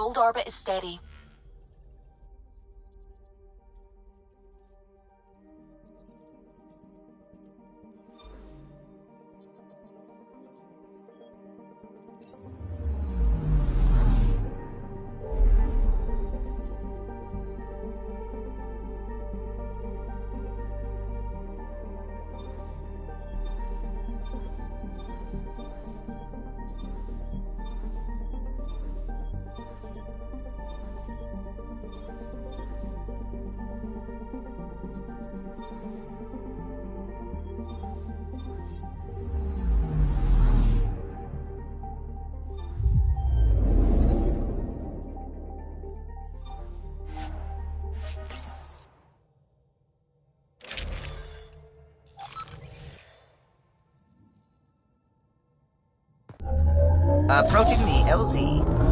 Hold orbit is steady. Approaching the LZ.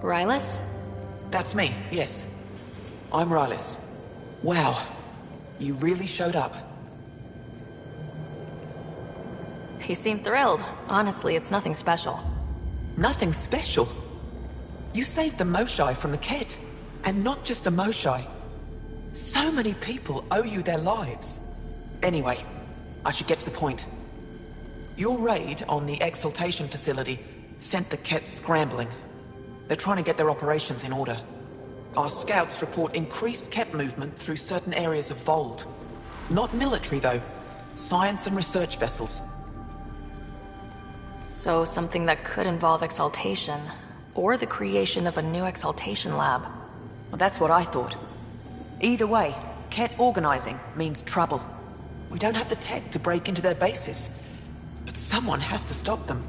Rylus? That's me, yes. I'm Rylus. Wow, you really showed up. You seem thrilled. Honestly, it's nothing special. Nothing special? You saved the Moshai from the Ket. And not just the Moshai. So many people owe you their lives. Anyway, I should get to the point. Your raid on the Exaltation facility sent the Ket scrambling. They're trying to get their operations in order. Our scouts report increased Ket movement through certain areas of Vold. Not military, though. Science and research vessels. So something that could involve Exaltation, or the creation of a new Exaltation lab. Well, that's what I thought. Either way, Ket organizing means trouble. We don't have the tech to break into their bases, but someone has to stop them.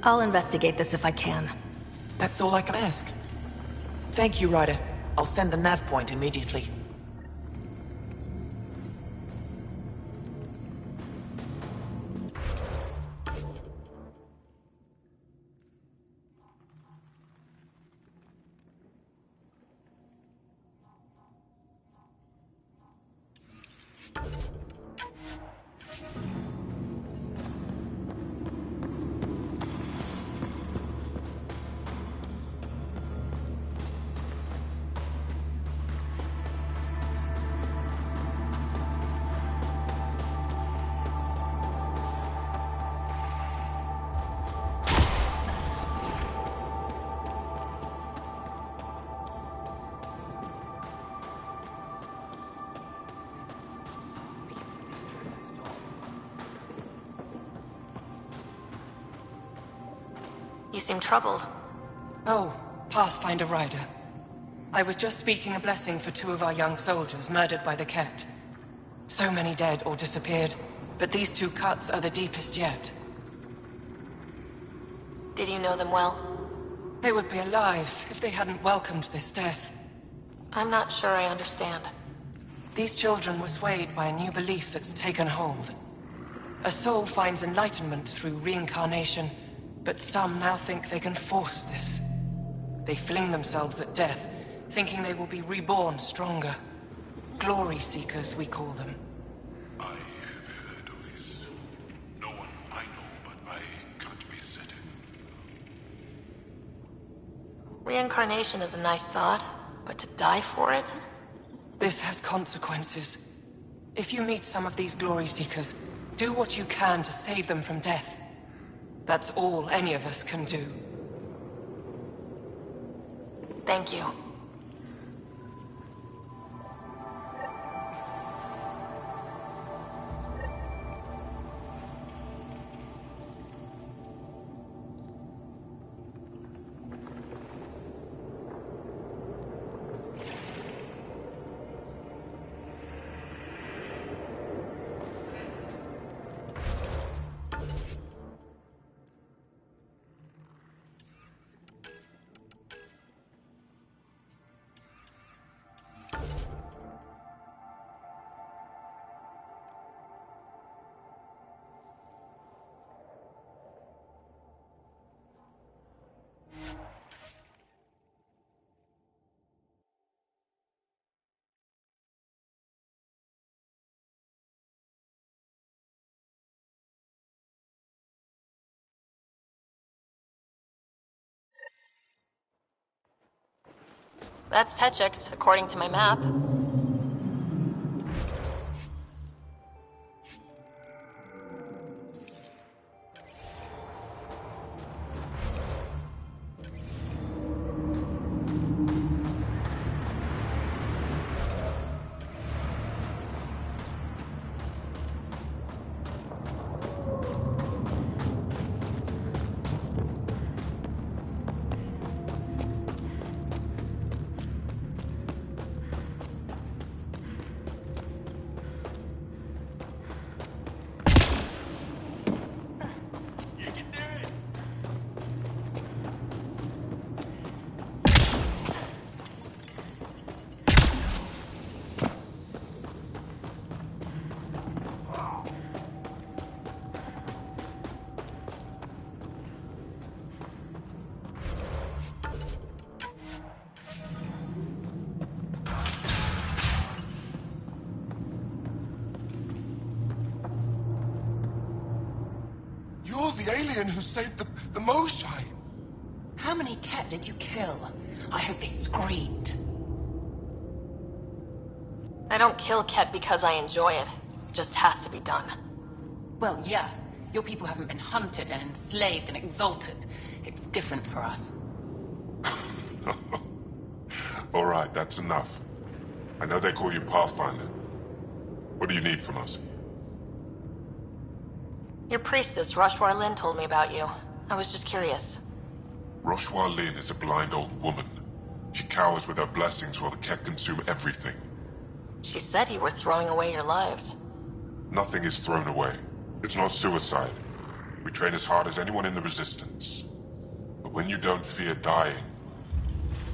I'll investigate this if I can. That's all I can ask. Thank you, Ryder. I'll send the nav point immediately. You seem troubled. Oh, Pathfinder Rider. I was just speaking a blessing for 2 of our young soldiers murdered by the Ket. So many dead or disappeared, but these 2 cuts are the deepest yet. Did you know them well? They would be alive if they hadn't welcomed this death. I'm not sure I understand. These children were swayed by a new belief that's taken hold. A soul finds enlightenment through reincarnation, but some now think they can force this. They fling themselves at death, thinking they will be reborn stronger. Glory seekers, we call them. I have heard of this. No one I know, but I can't be certain. Reincarnation is a nice thought, but to die for it? This has consequences. If you meet some of these glory seekers, do what you can to save them from death. That's all any of us can do. Thank you. That's Techix, according to my map. You're the alien who saved the Moshai. How many Ket did you kill? I hope they screamed. I don't kill Ket because I enjoy it. It just has to be done. Well, yeah. Your people haven't been hunted and enslaved and exalted. It's different for us. All right, that's enough. I know they call you Pathfinder. What do you need from us? Your priestess, Roshwar Lin, told me about you. I was just curious. Roshwar Lin is a blind old woman. She cowers with her blessings while the Ket consume everything. She said you were throwing away your lives. Nothing is thrown away. It's not suicide. We train as hard as anyone in the Resistance. But when you don't fear dying,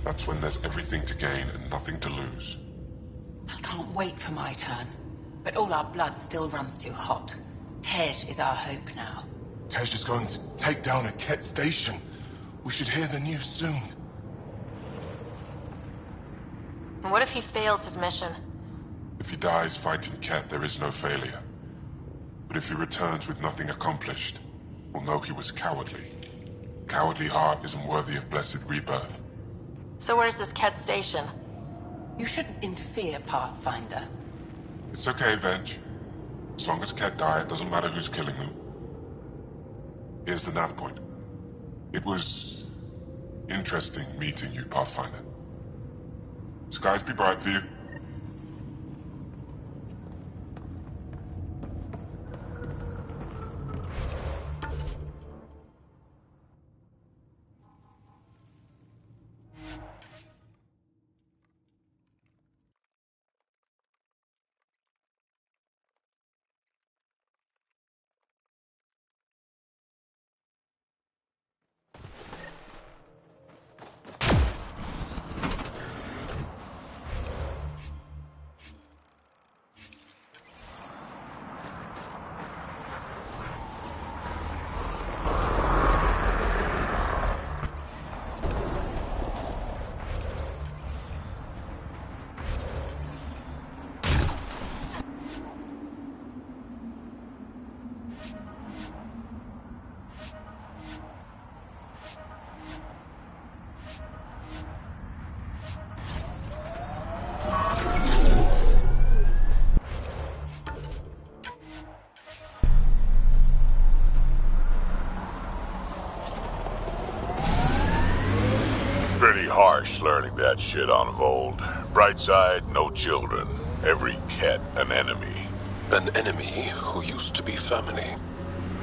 that's when there's everything to gain and nothing to lose. I can't wait for my turn. But all our blood still runs too hot. Tej is our hope now. Tej is going to take down a Ket station. We should hear the news soon. And what if he fails his mission? If he dies fighting Ket, there is no failure. But if he returns with nothing accomplished, we'll know he was cowardly. Cowardly heart isn't worthy of blessed rebirth. So where's this Ket station? You shouldn't interfere, Pathfinder. It's okay, Venge. As long as Ket die, it doesn't matter who's killing them. Here's the nav point. It was interesting meeting you, Pathfinder. Skies be bright for you. shit on of old. Bright side, no children. Every cat an enemy. An enemy who used to be family.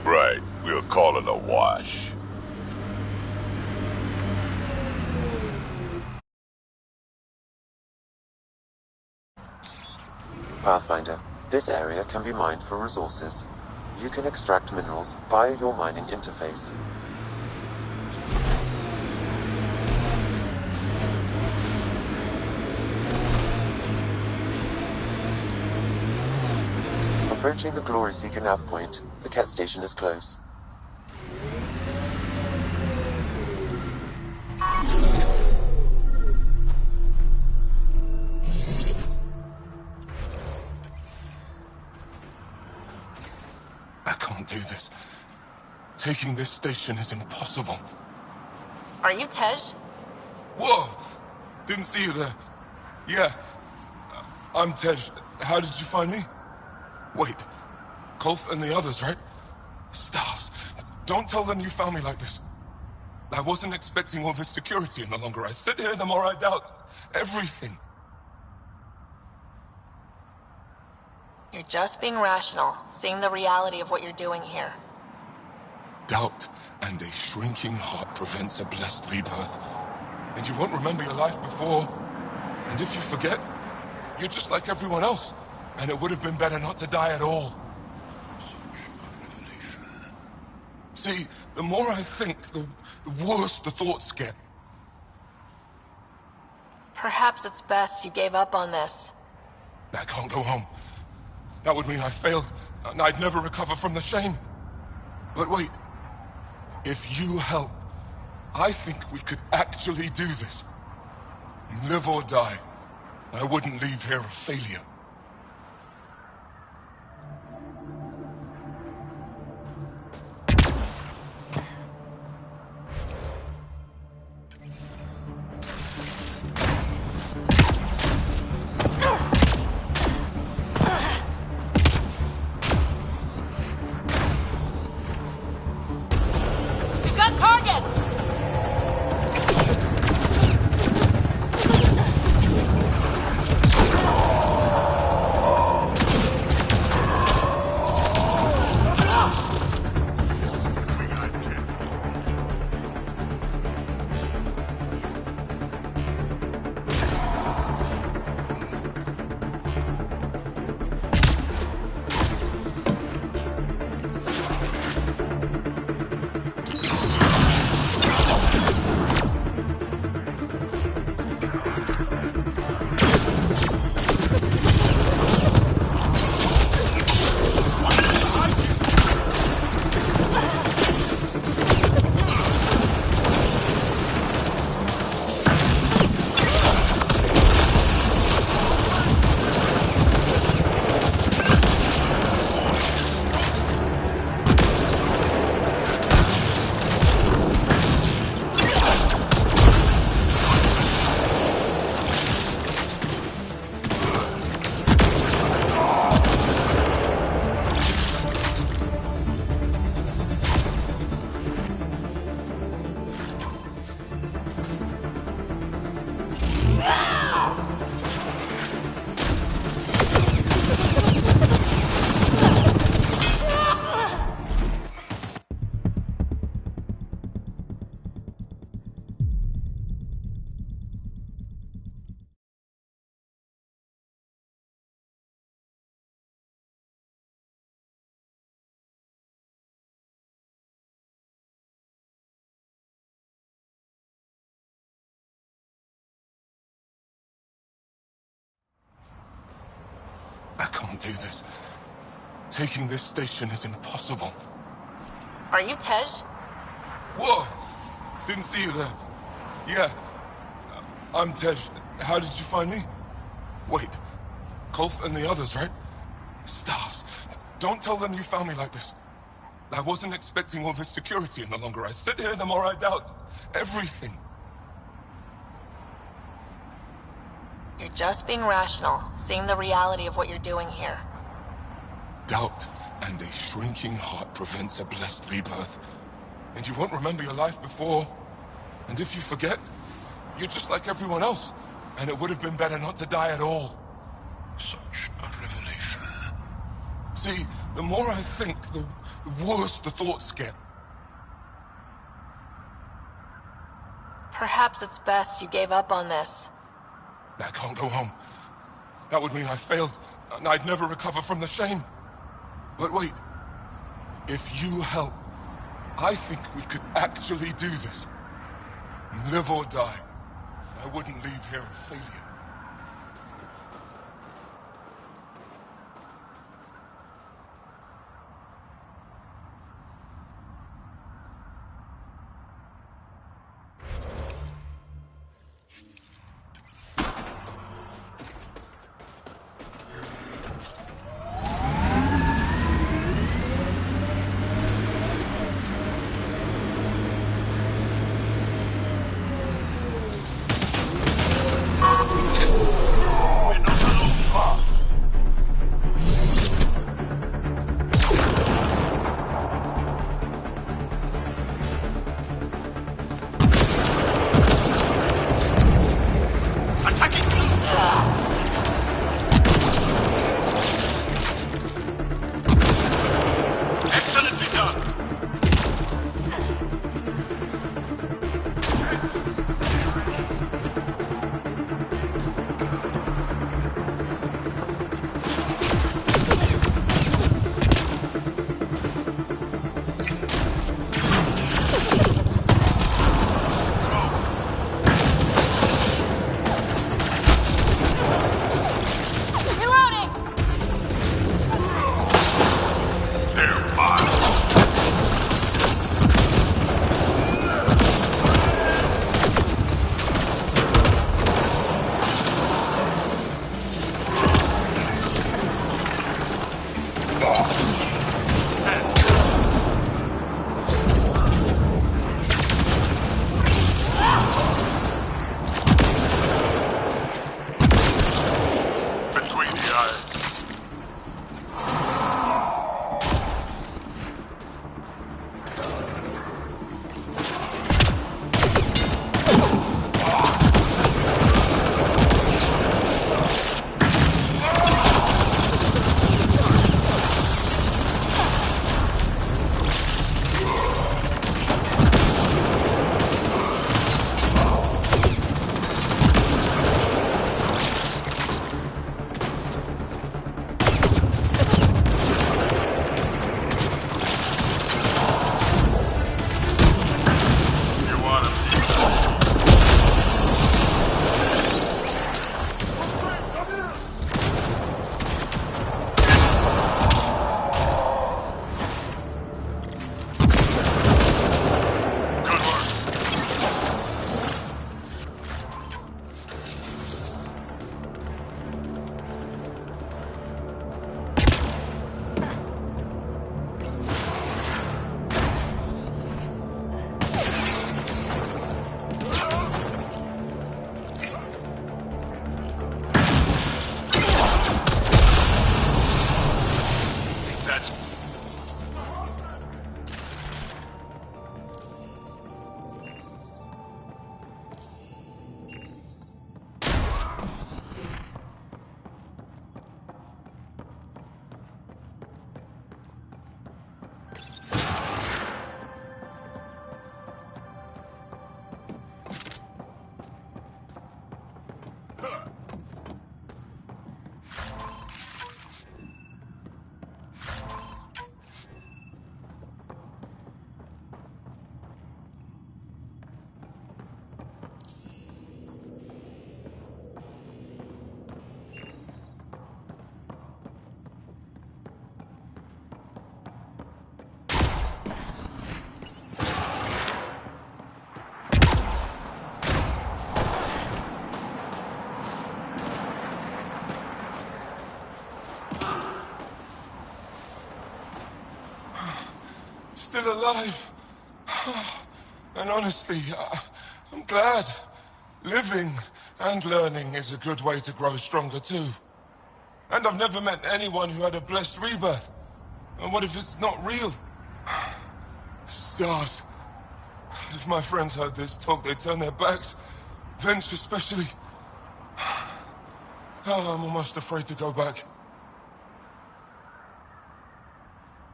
Right, we'll call it a wash. Pathfinder, this area can be mined for resources. You can extract minerals via your mining interface. Approaching the Glory Seeker nav point, the Ket station is close. I can't do this. Taking this station is impossible. Are you Tej? Whoa! Didn't see you there. Yeah. I'm Tej. How did you find me? Wait. Kolf and the others, right? Stars. Don't tell them you found me like this. I wasn't expecting all this security, and the longer I sit here, the more I doubt everything. You're just being rational, seeing the reality of what you're doing here. Doubt and a shrinking heart prevents a blessed rebirth. And you won't remember your life before. And if you forget, you're just like everyone else. And it would have been better not to die at all. See, the more I think, the worse the thoughts get. Perhaps it's best you gave up on this. I can't go home. That would mean I failed, and I'd never recover from the shame. But wait. If you help, I think we could actually do this. Live or die. I wouldn't leave here a failure. I can't do this. Taking this station is impossible. Are you Tej? Whoa! Didn't see you there. Yeah. I'm Tej. How did you find me? Wait. Kolf and the others, right? Stars. Don't tell them you found me like this. I wasn't expecting all this security, and the longer I sit here, the more I doubt everything. You're just being rational, seeing the reality of what you're doing here. Doubt and a shrinking heart prevents a blessed rebirth. And you won't remember your life before. And if you forget, you're just like everyone else. And it would have been better not to die at all. Such a revelation. See, the more I think, the worse the thoughts get. Perhaps it's best you gave up on this. I can't go home. That would mean I failed, and I'd never recover from the shame. But wait. If you help, I think we could actually do this. Live or die. I wouldn't leave here a failure. Still alive. And honestly, I'm glad. Living and learning is a good way to grow stronger too. And I've never met anyone who had a blessed rebirth. And what if it's not real? Stars. If my friends heard this talk, they'd turn their backs. Venture especially. Oh, I'm almost afraid to go back.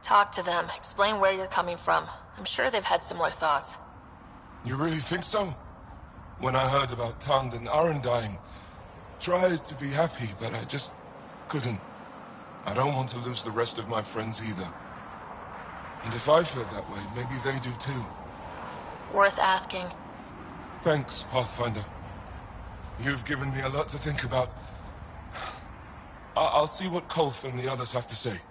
Talk to them. Explain where you're coming from. I'm sure they've had similar thoughts. You really think so? When I heard about Tand and Aaron dying, tried to be happy, but I just couldn't. I don't want to lose the rest of my friends either. And if I feel that way, maybe they do too. Worth asking. Thanks, Pathfinder. You've given me a lot to think about. I'll see what Kolf and the others have to say.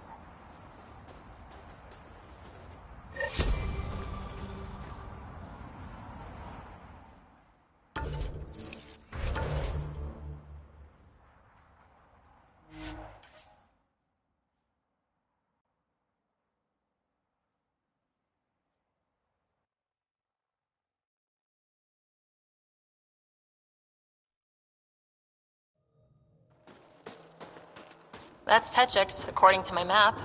That's Techix, according to my map.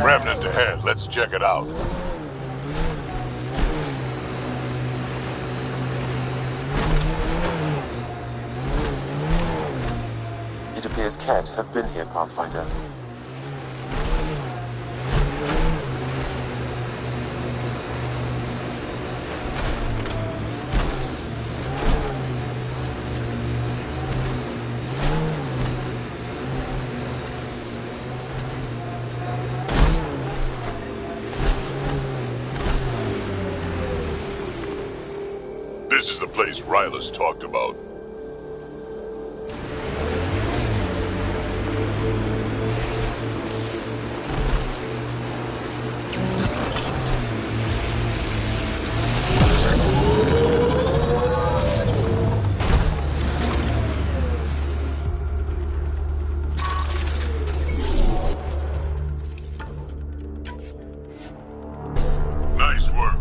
Remnant ahead. Let's check it out. It appears Ket have been here, Pathfinder. This is the place Rylas talked about. Nice work.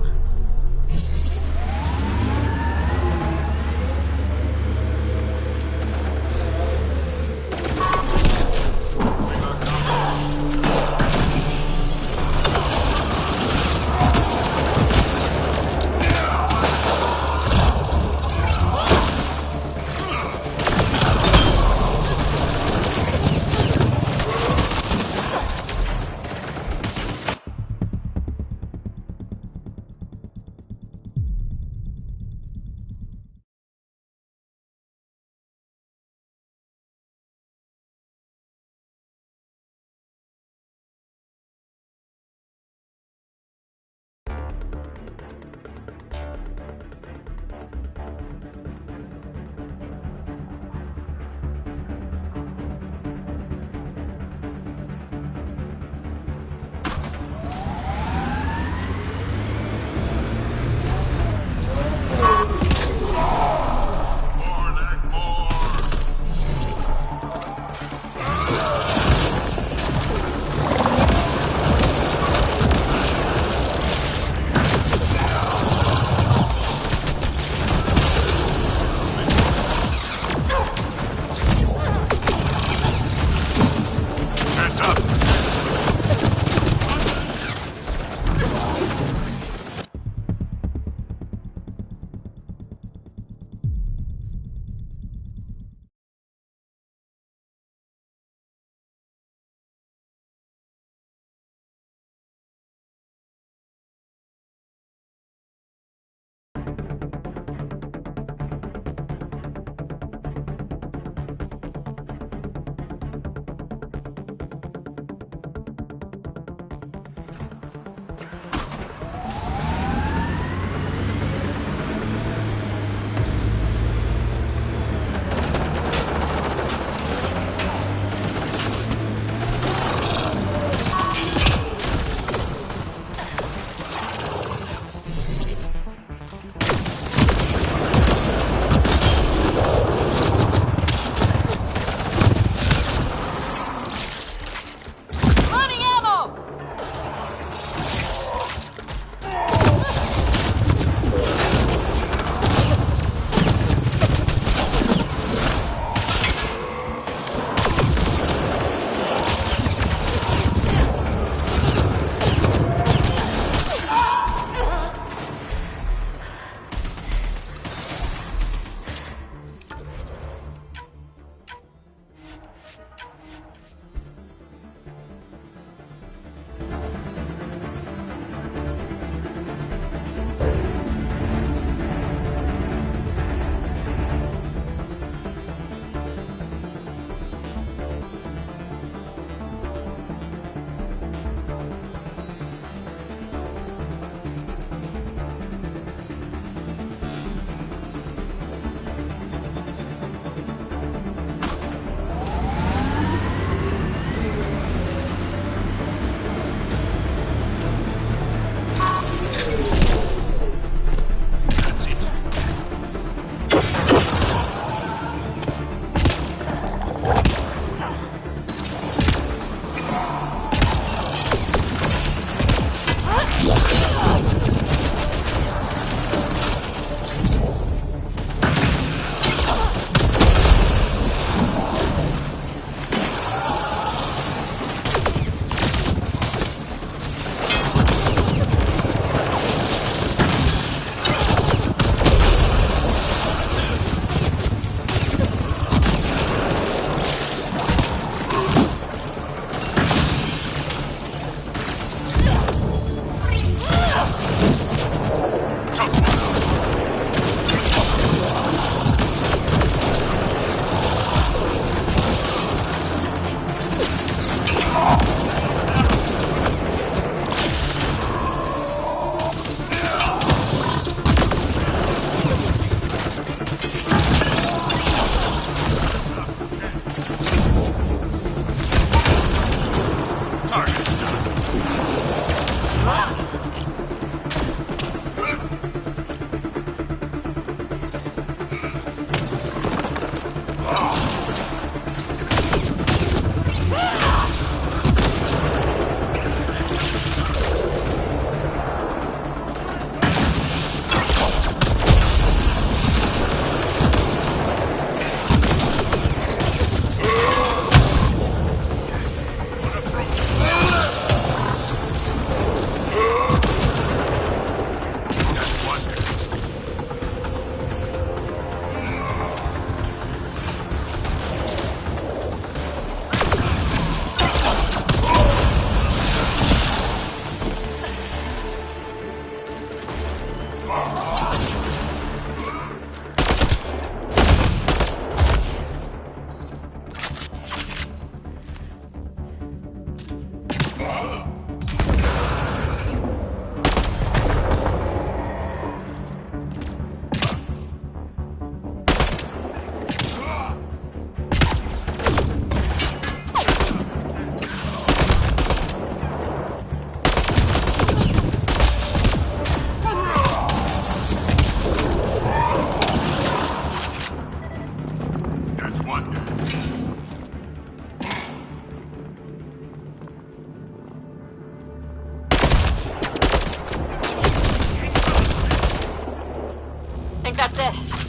That's it.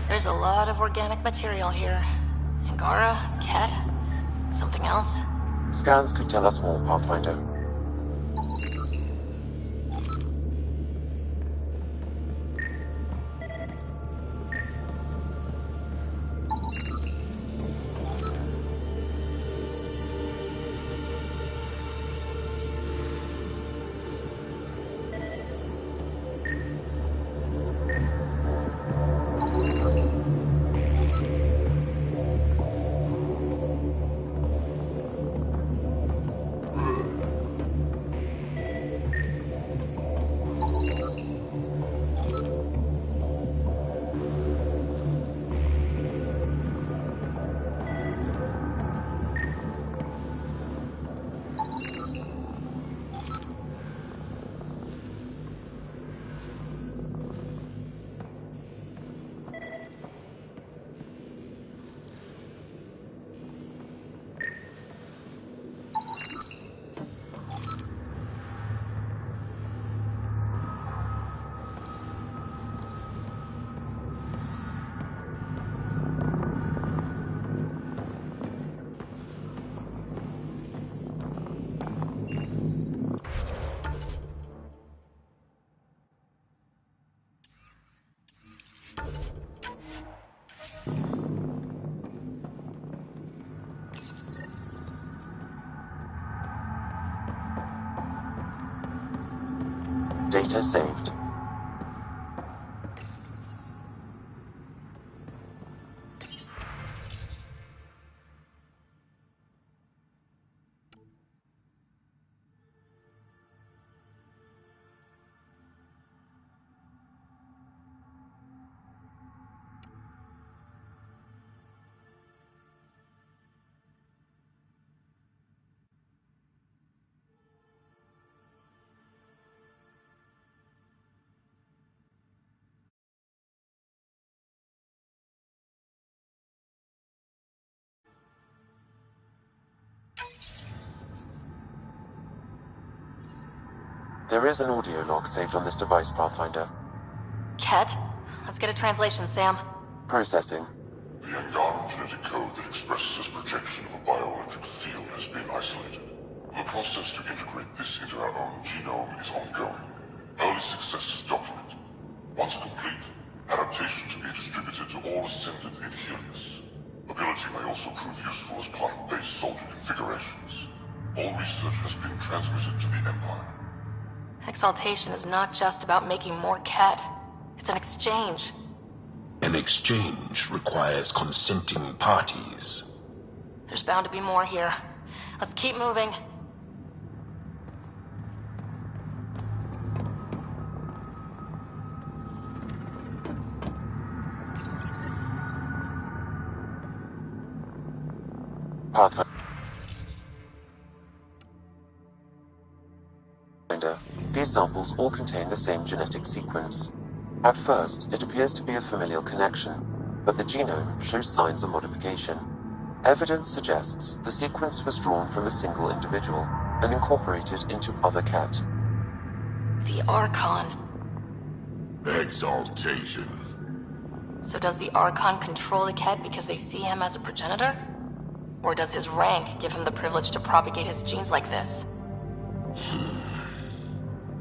There's a lot of organic material here. Angara, Ket, something else? Scans could tell us more, Pathfinder. Data saved. There is an audio log saved on this device, Pathfinder. Ket? Let's get a translation, Sam. Processing. The Angaran genetic code that expresses this projection of a bioelectric field has been isolated. The process to integrate this into our own genome is ongoing. Early success is documented. Once complete, adaptation should be distributed to all ascendant in Helios. Ability may also prove useful as part of base soldier configurations. All research has been transmitted to the Empire. Exaltation is not just about making more Ket. It's an exchange. An exchange requires consenting parties. There's bound to be more here. Let's keep moving. Pathfinder. These samples all contain the same genetic sequence. At first, it appears to be a familial connection, but the genome shows signs of modification. Evidence suggests the sequence was drawn from a single individual and incorporated into other cat. The Archon. Exaltation. So does the Archon control the Ket because they see him as a progenitor? Or does his rank give him the privilege to propagate his genes like this?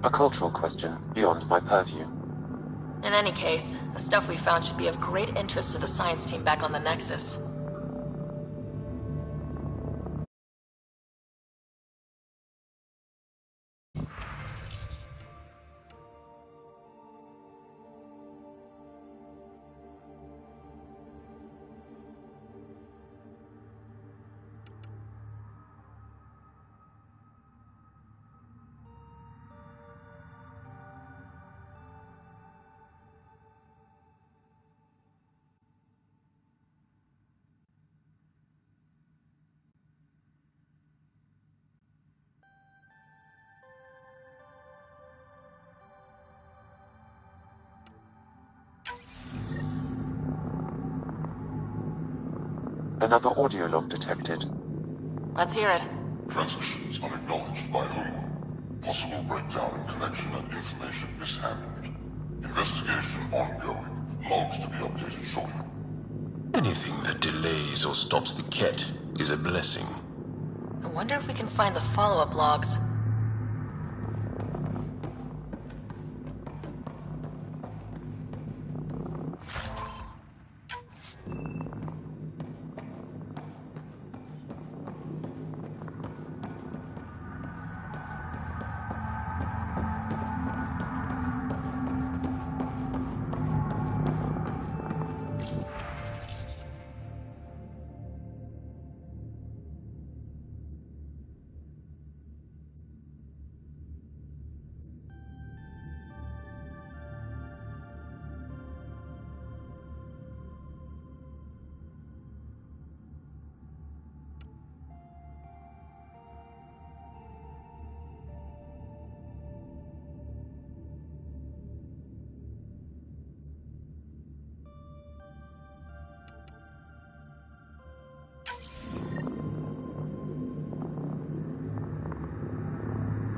A cultural question beyond my purview. In any case, the stuff we found should be of great interest to the science team back on the Nexus. Another audio log detected. Let's hear it. Transmissions unacknowledged by Homo. Possible breakdown in connection and information mishandled. Investigation ongoing. Logs to be updated shortly. Anything that delays or stops the Ket is a blessing. I wonder if we can find the follow-up logs.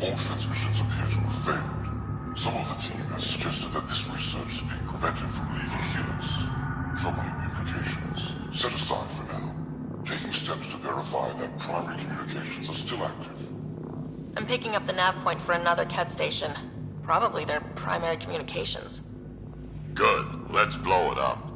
All transmissions appear to have failed. Some of the team has suggested that this research is being prevented from leaving Helix. Troubling implications. Set aside for now. Taking steps to verify that primary communications are still active. I'm picking up the nav point for another Ket station. Probably their primary communications. Good. Let's blow it up.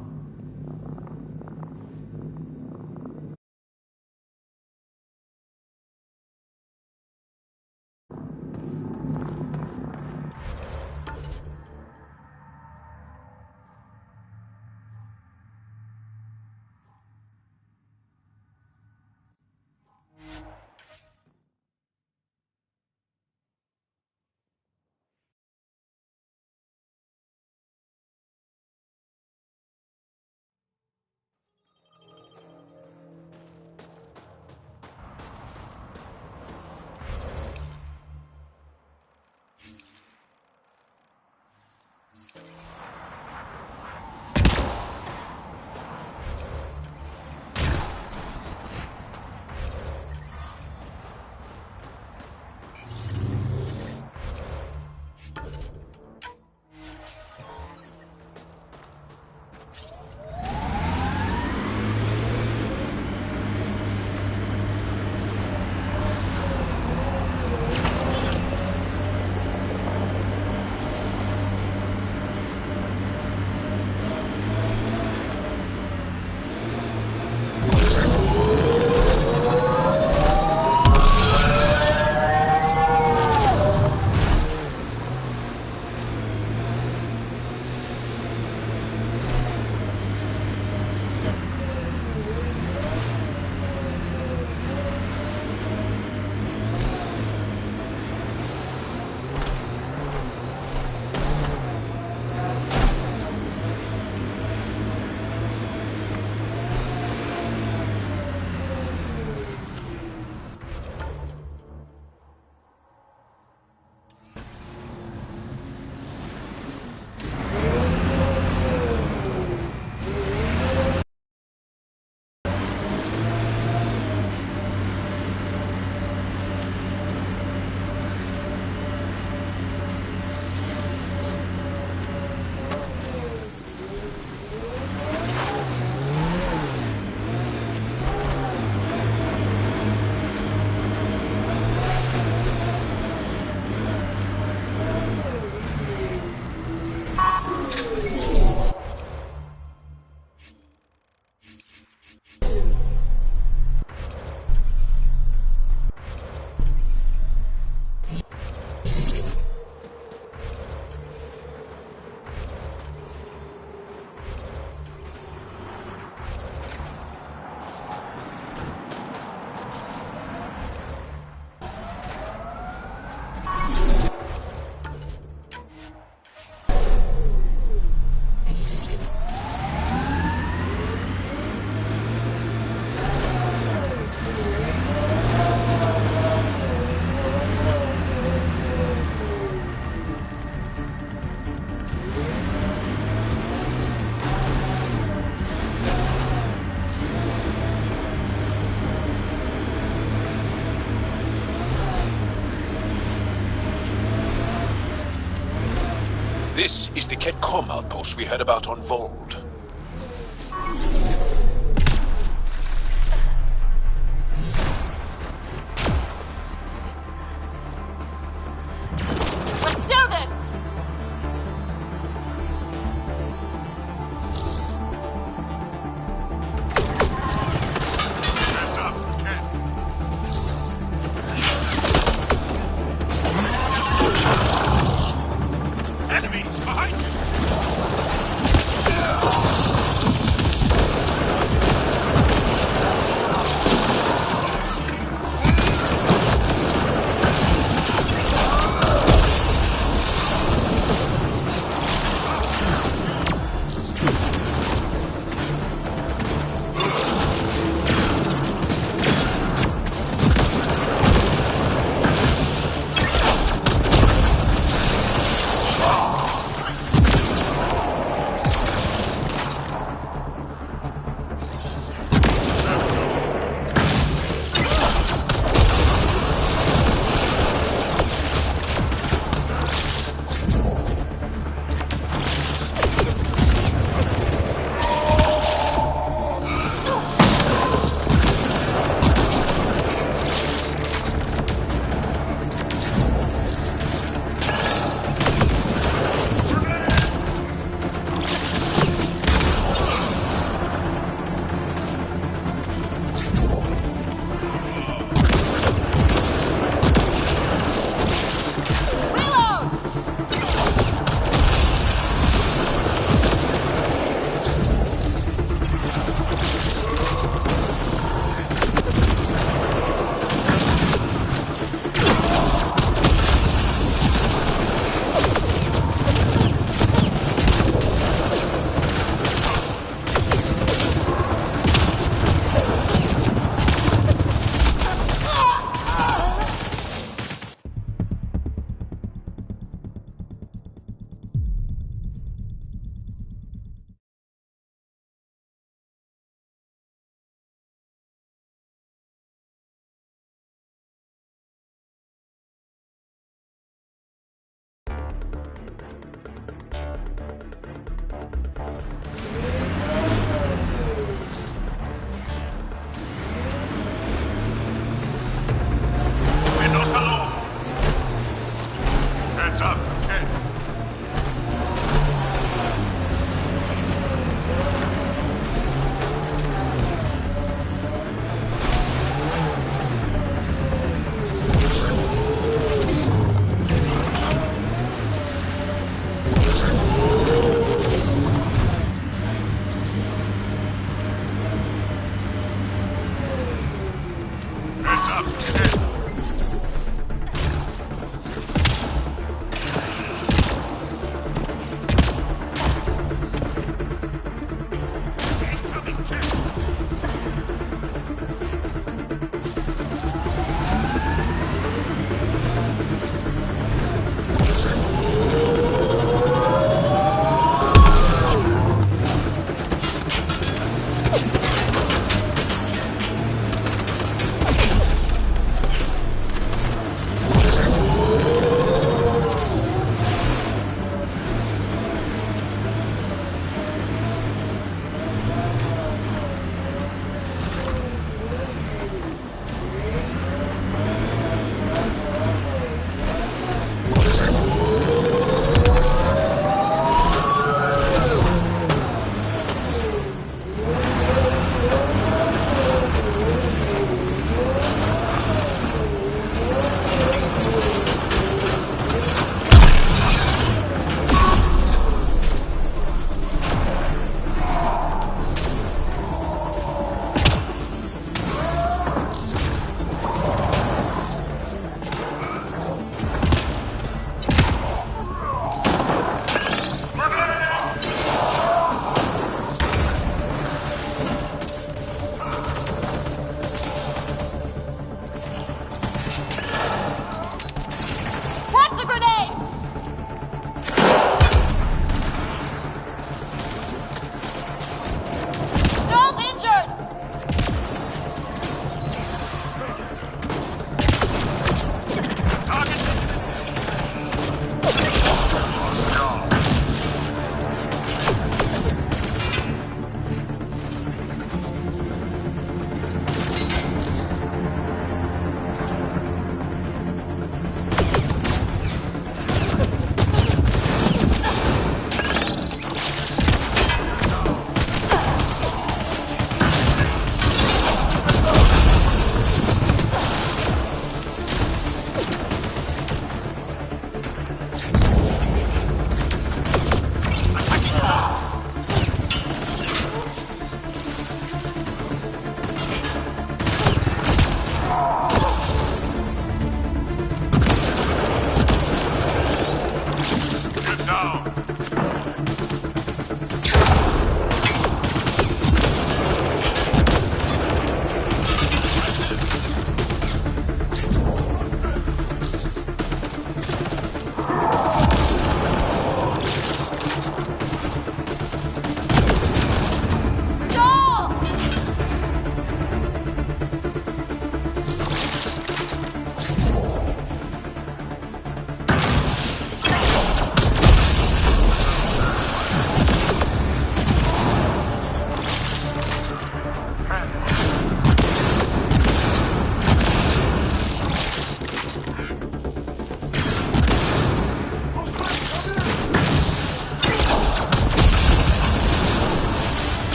This is the Ketcom outpost we heard about on Vold. Let's do this! Enemies behind you!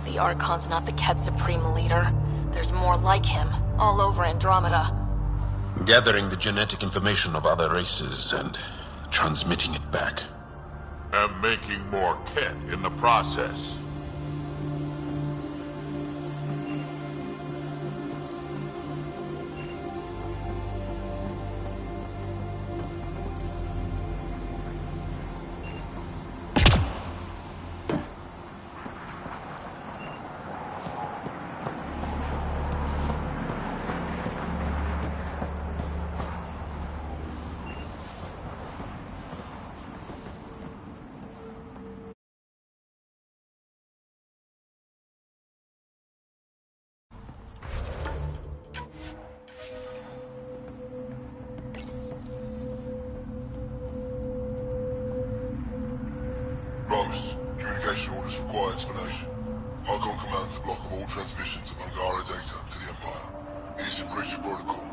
The Archon's not the Ket's supreme leader. There's more like him, all over Andromeda. Gathering the genetic information of other races and transmitting it back. And making more Ket in the process. Rose, communication orders require explanation. Archon commands a block of all transmissions of Angara data to the Empire. It is in breach of protocol.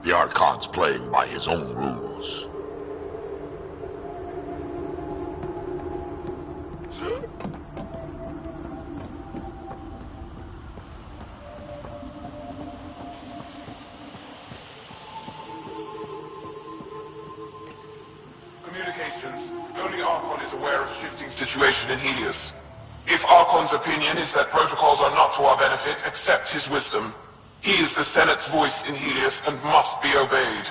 The Archon's playing by his own rules. Communications. Only Archon is aware of shifting situation in Helios. If Archon's opinion is that protocols are not to our benefit, accept his wisdom. He is the Senate's voice in Helios and must be obeyed.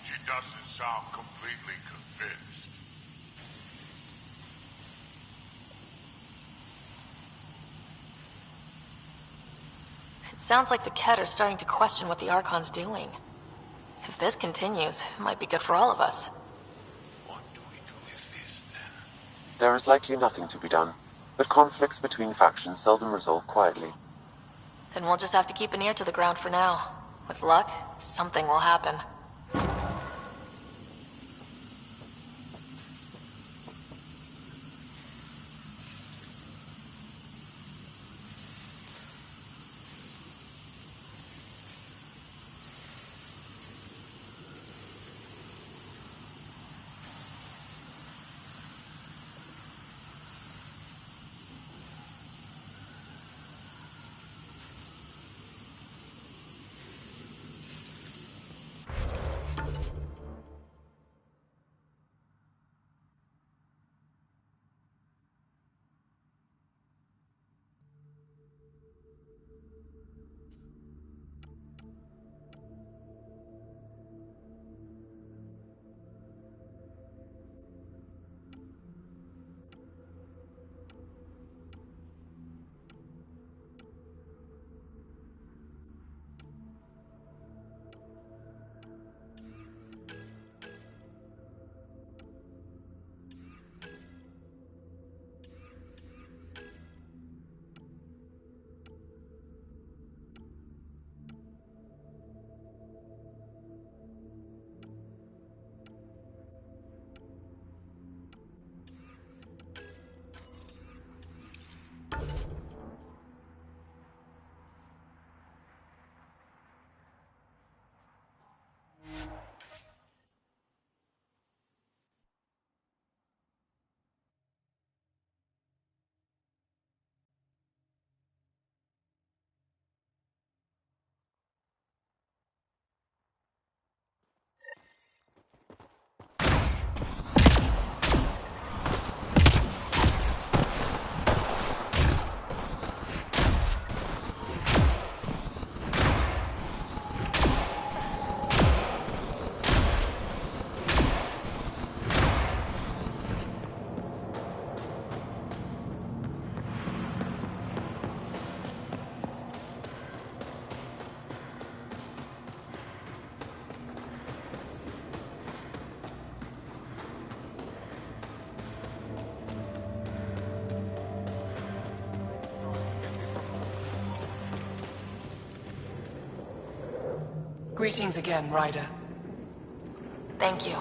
She doesn't sound completely convinced. It sounds like the Ket are starting to question what the Archon's doing. If this continues, it might be good for all of us. There is likely nothing to be done, but conflicts between factions seldom resolve quietly. Then we'll just have to keep an ear to the ground for now. With luck, something will happen. Greetings again, Ryder. Thank you.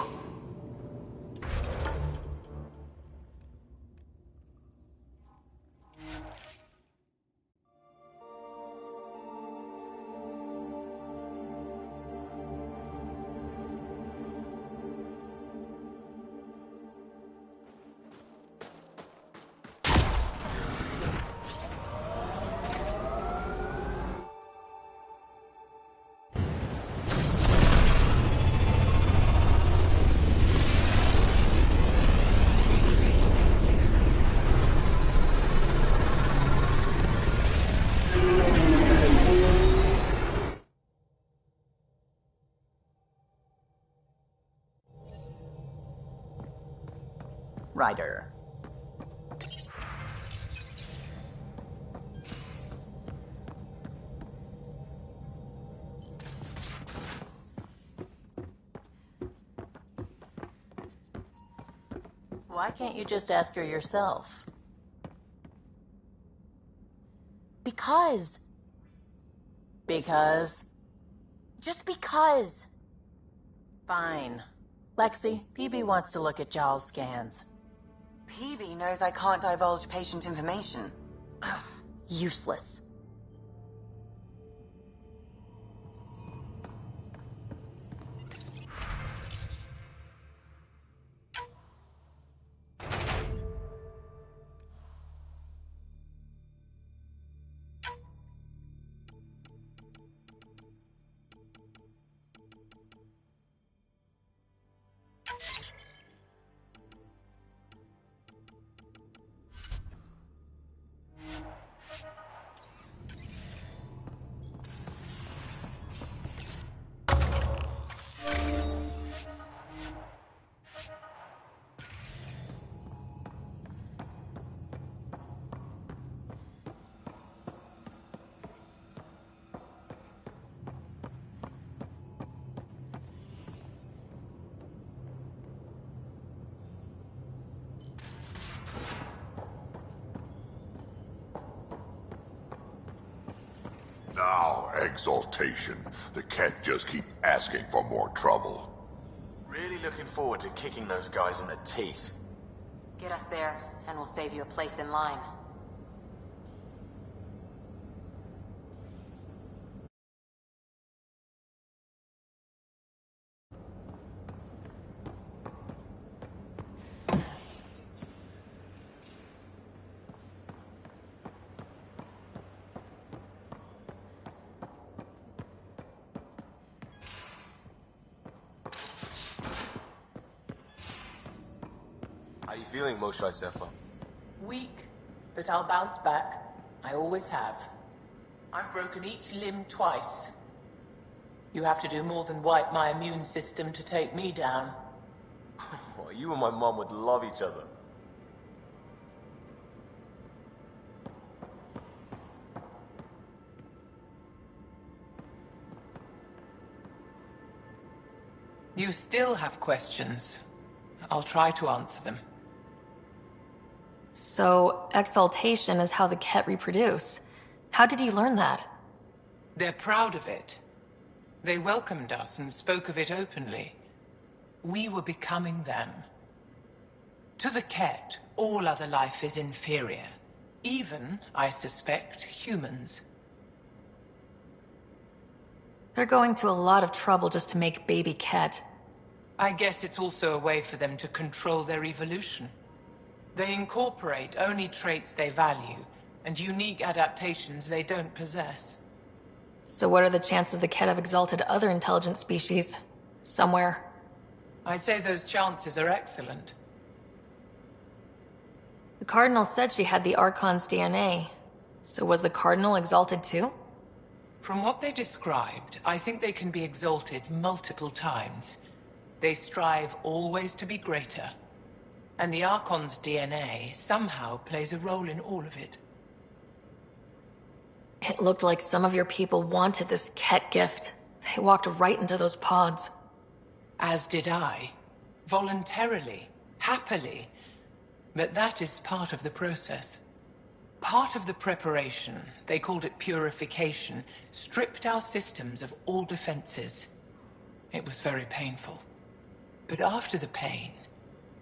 Rider. Why can't you just ask her yourself? Because. Because? Just because. Fine. Lexi, PB wants to look at Giles' scans. PB knows I can't divulge patient information. Ugh, useless. Now, exaltation. The Ket just keep asking for more trouble. Really looking forward to kicking those guys in the teeth. Get us there, and we'll save you a place in line. How you feeling, Moshae Sefa? Weak, but I'll bounce back. I always have. I've broken each limb twice. You have to do more than wipe my immune system to take me down. Well, you and my mom would love each other. You still have questions. I'll try to answer them. So, exaltation is how the Ket reproduce. How did you learn that? They're proud of it. They welcomed us and spoke of it openly. We were becoming them. To the Ket, all other life is inferior. Even, I suspect, humans. They're going to a lot of trouble just to make baby Ket. I guess it's also a way for them to control their evolution. They incorporate only traits they value, and unique adaptations they don't possess. So what are the chances the Ket have exalted other intelligent species? Somewhere? I'd say those chances are excellent. The Cardinal said she had the Archon's DNA. So was the Cardinal exalted too? From what they described, I think they can be exalted multiple times. They strive always to be greater. And the Archon's DNA somehow plays a role in all of it. It looked like some of your people wanted this Ket gift. They walked right into those pods. As did I. Voluntarily. Happily. But that is part of the process. Part of the preparation, they called it purification, stripped our systems of all defenses. It was very painful. But after the pain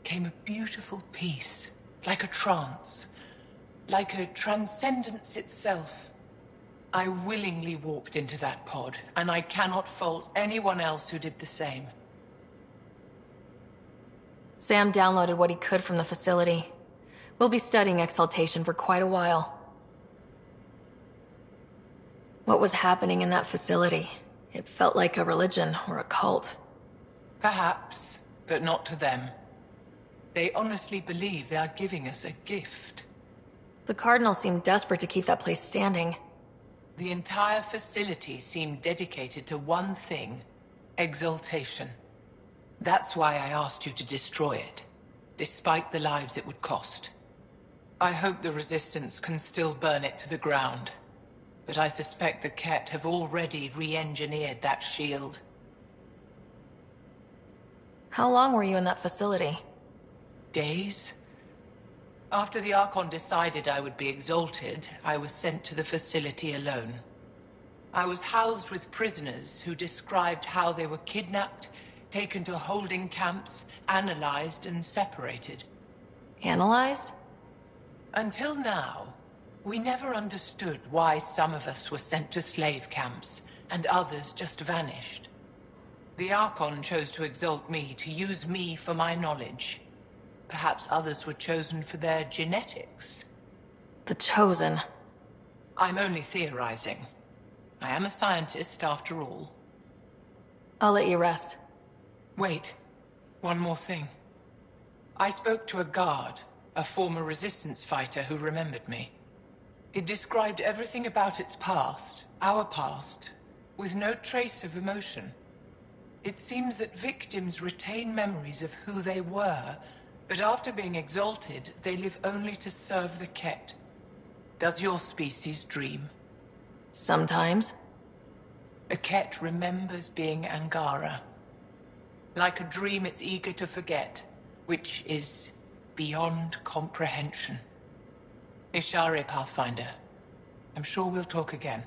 came a beautiful peace, like a trance, like a transcendence itself. I willingly walked into that pod, and I cannot fault anyone else who did the same. Sam downloaded what he could from the facility. We'll be studying exaltation for quite a while. What was happening in that facility? It felt like a religion or a cult. Perhaps, but not to them. They honestly believe they are giving us a gift. The Cardinal seemed desperate to keep that place standing. The entire facility seemed dedicated to one thing: exaltation. That's why I asked you to destroy it. despite the lives it would cost. I hope the Resistance can still burn it to the ground, but I suspect the Ket have already re-engineered that shield. How long were you in that facility? Days? After the Archon decided I would be exalted, I was sent to the facility alone. I was housed with prisoners who described how they were kidnapped, taken to holding camps, analyzed and separated. Analyzed? Until now, we never understood why some of us were sent to slave camps and others just vanished. The Archon chose to exalt me, to use me for my knowledge. Perhaps others were chosen for their genetics. The Chosen. I'm only theorizing. I am a scientist, after all. I'll let you rest. Wait. One more thing. I spoke to a guard, a former Resistance fighter who remembered me. It described everything about its past, our past, with no trace of emotion. It seems that victims retain memories of who they were, but after being exalted, they live only to serve the Ket. Does your species dream? Sometimes. A Ket remembers being Angara. Like a dream it's eager to forget, which is beyond comprehension. Ishare, Pathfinder. I'm sure we'll talk again.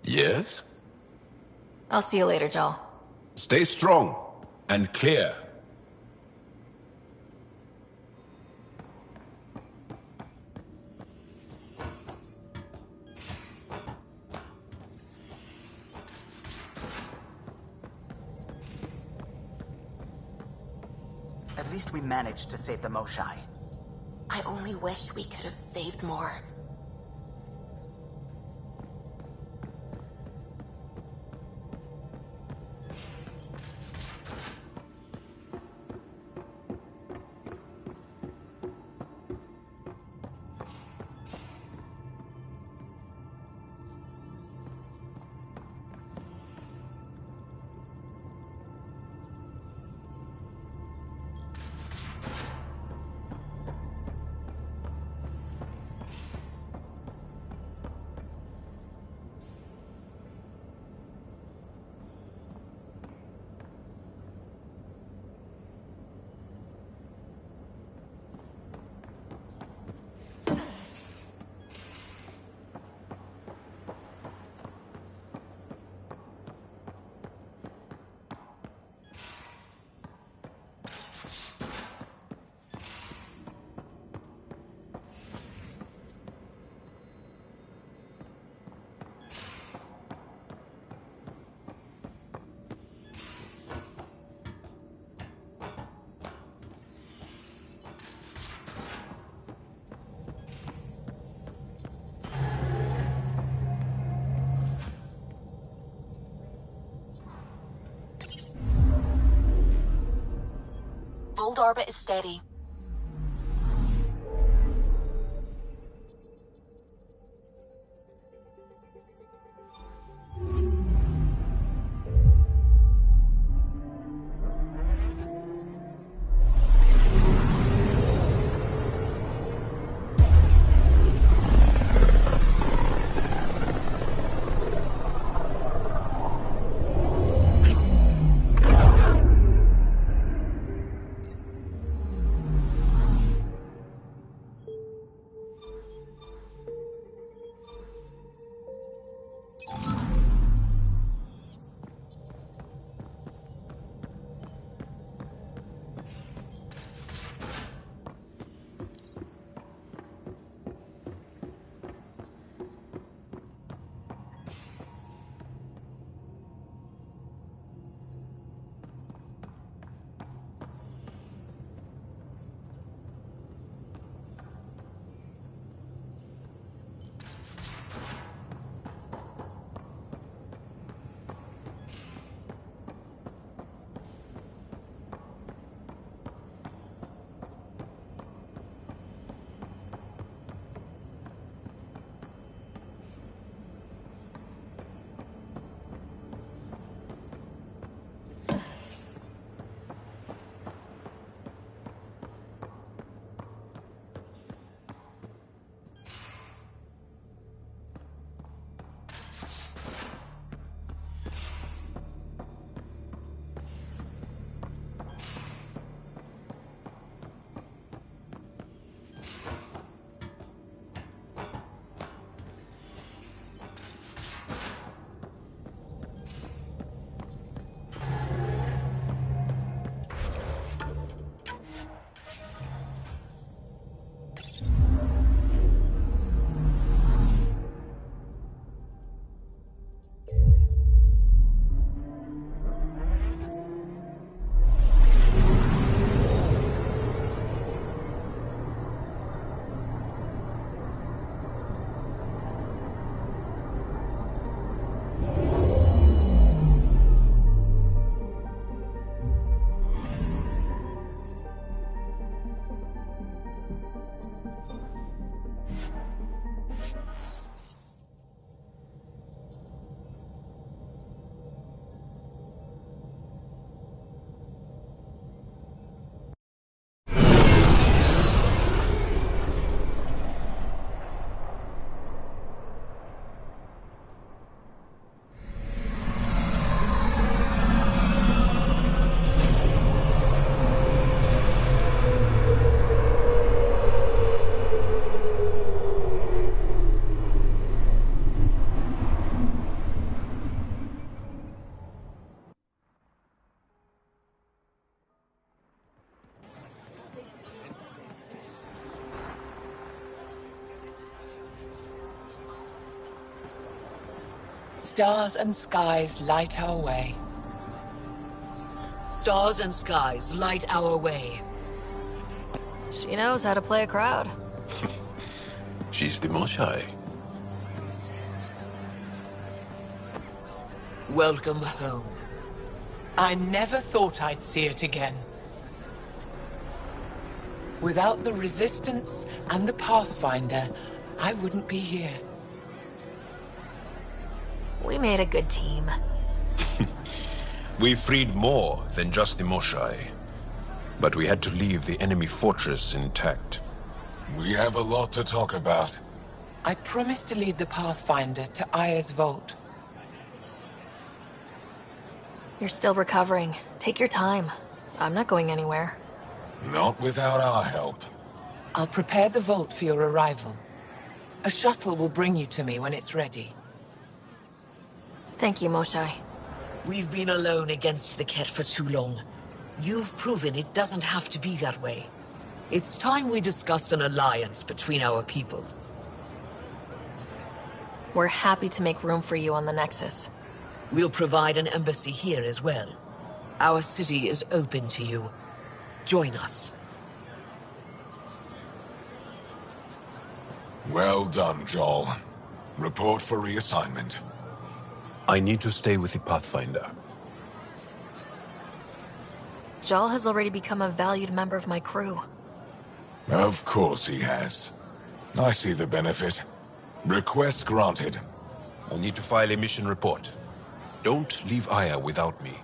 Yes? I'll see you later, Jal. Stay strong and clear. At least we managed to save the Moshai. I only wish we could have saved more. Old orbit is steady. Stars and skies light our way. Stars and skies light our way. She knows how to play a crowd. She's the Moshai. Welcome home. I never thought I'd see it again. Without the Resistance and the Pathfinder, I wouldn't be here. We made a good team. We freed more than just the Moshai. But we had to leave the enemy fortress intact. We have a lot to talk about. I promised to lead the Pathfinder to Aya's vault. You're still recovering. Take your time. I'm not going anywhere. Not without our help. I'll prepare the vault for your arrival. A shuttle will bring you to me when it's ready. Thank you, Moshai. We've been alone against the Ket for too long. You've proven it doesn't have to be that way. It's time we discussed an alliance between our people. We're happy to make room for you on the Nexus. We'll provide an embassy here as well. Our city is open to you. Join us. Well done, Joel. Report for reassignment. I need to stay with the Pathfinder. Jal has already become a valued member of my crew. Of course he has. I see the benefit. Request granted. I'll need to file a mission report. Don't leave Aya without me.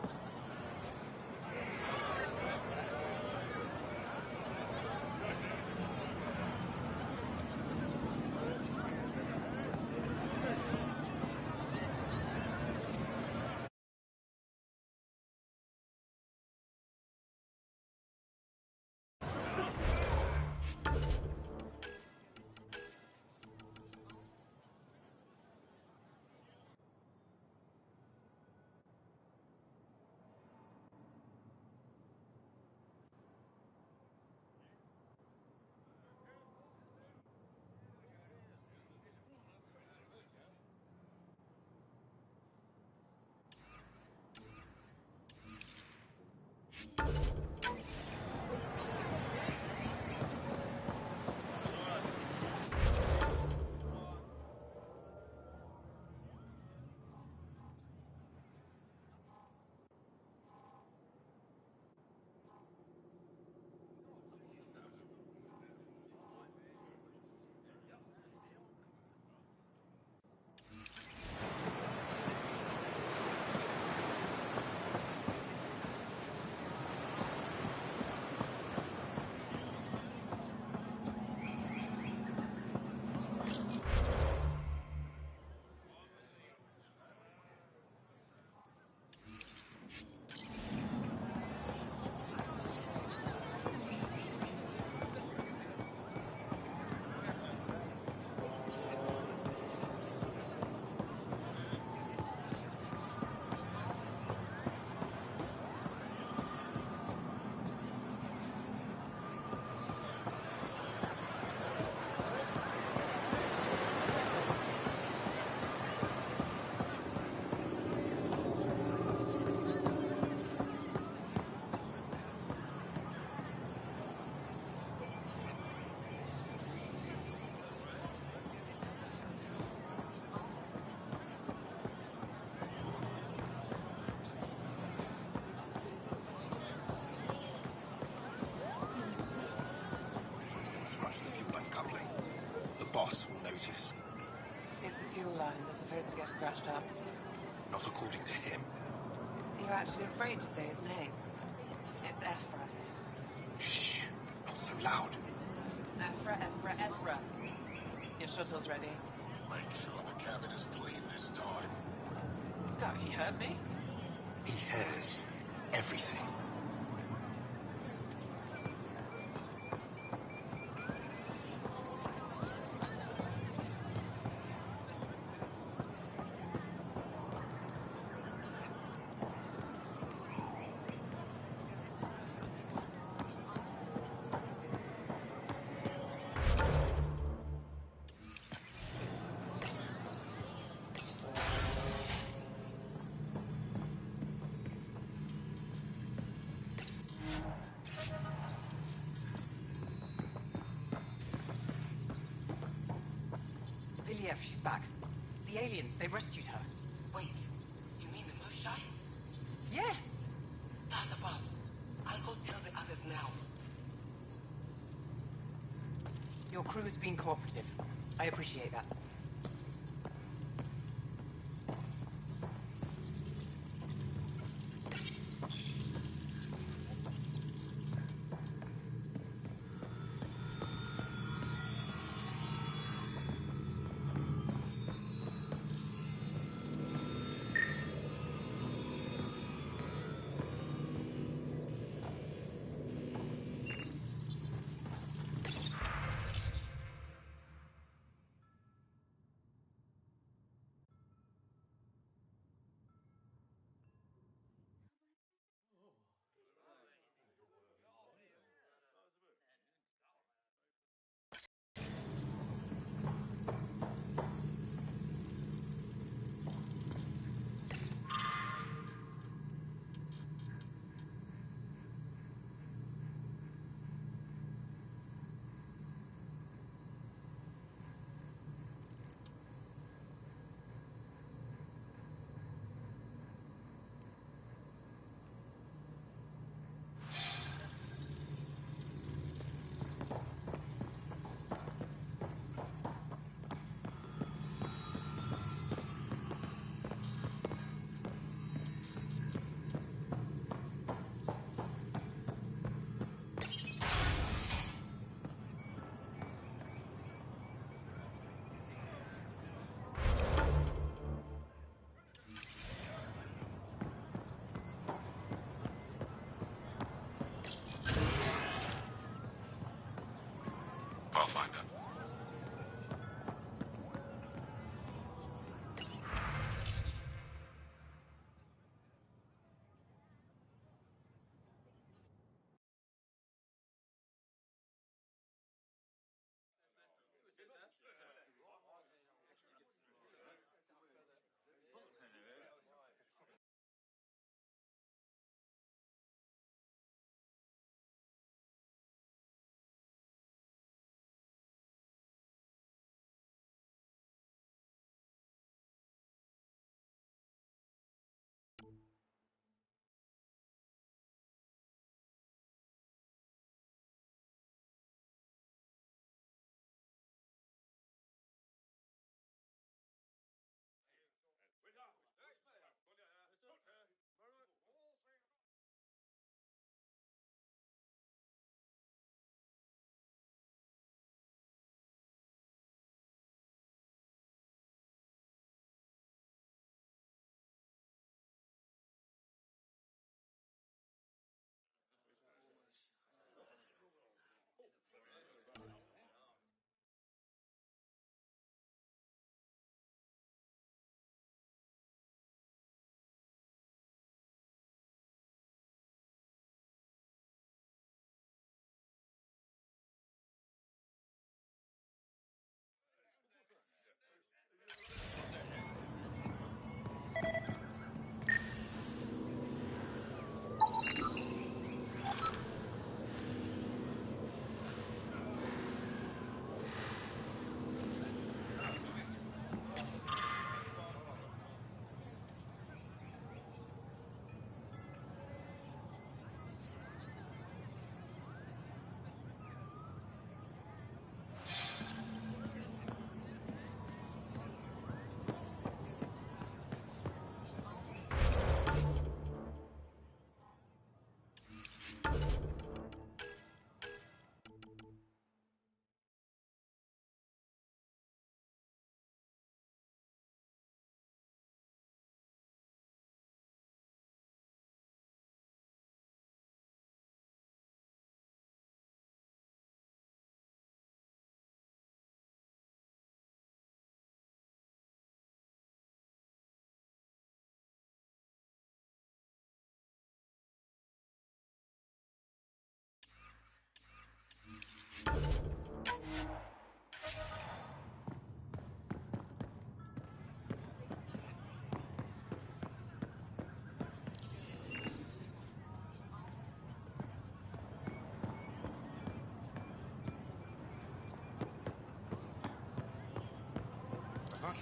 boss will notice. It's a fuel line. They're supposed to get scratched up. Not according to him. You're actually afraid to say his name. It's Ephra. Shh. Not so loud. Ephra. Your shuttle's ready. Make sure the cabin is clean this time. Scott, he hurt me? He hears everything. Kiev, she's back. The aliens, they rescued her. Wait, you mean the Moshai? Yes! Start above. I'll go tell the others now. Your crew has been cooperative. I appreciate that.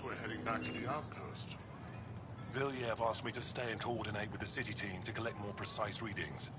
we're heading back to the outpost. Villiers asked me to stay and coordinate with the city team to collect more precise readings.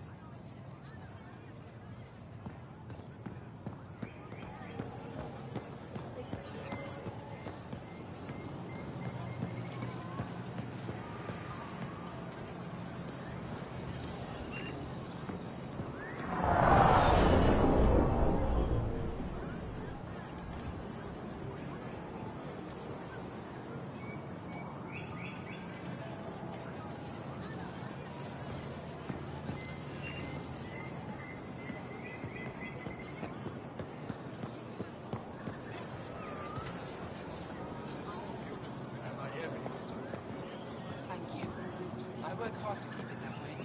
I work hard to keep it that way.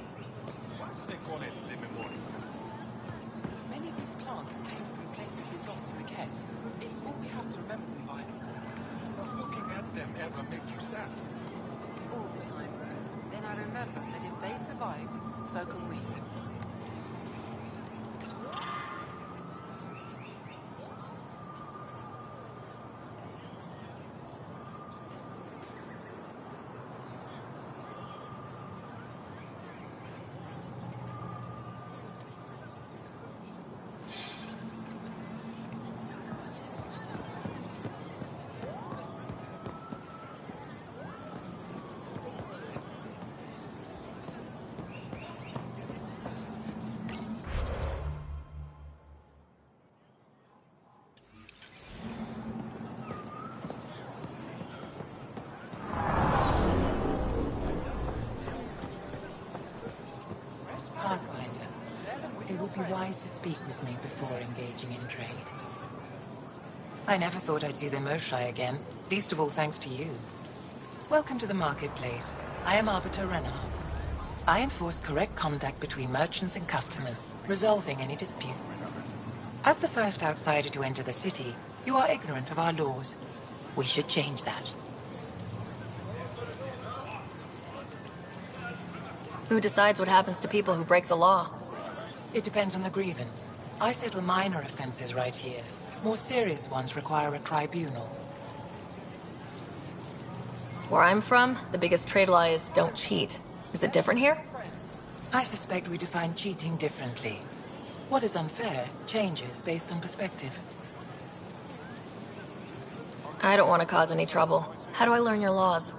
Why do they call it the memorial? Many of these plants came from places we lost to the Ket. It's all we have to remember them by. Does looking at them ever make you sad? All the time. Then I remember that if they survived, so can we. Pathfinder, it would be wise to speak with me before engaging in trade. I never thought I'd see the Moshae again, least of all thanks to you. Welcome to the marketplace. I am Arbiter Renav. I enforce correct conduct between merchants and customers, resolving any disputes. As the first outsider to enter the city, you are ignorant of our laws. We should change that. Who decides what happens to people who break the law? It depends on the grievance. I settle minor offenses right here. More serious ones require a tribunal. Where I'm from, the biggest trade law is don't cheat. Is it different here? I suspect we define cheating differently. What is unfair changes based on perspective. I don't want to cause any trouble. How do I learn your laws?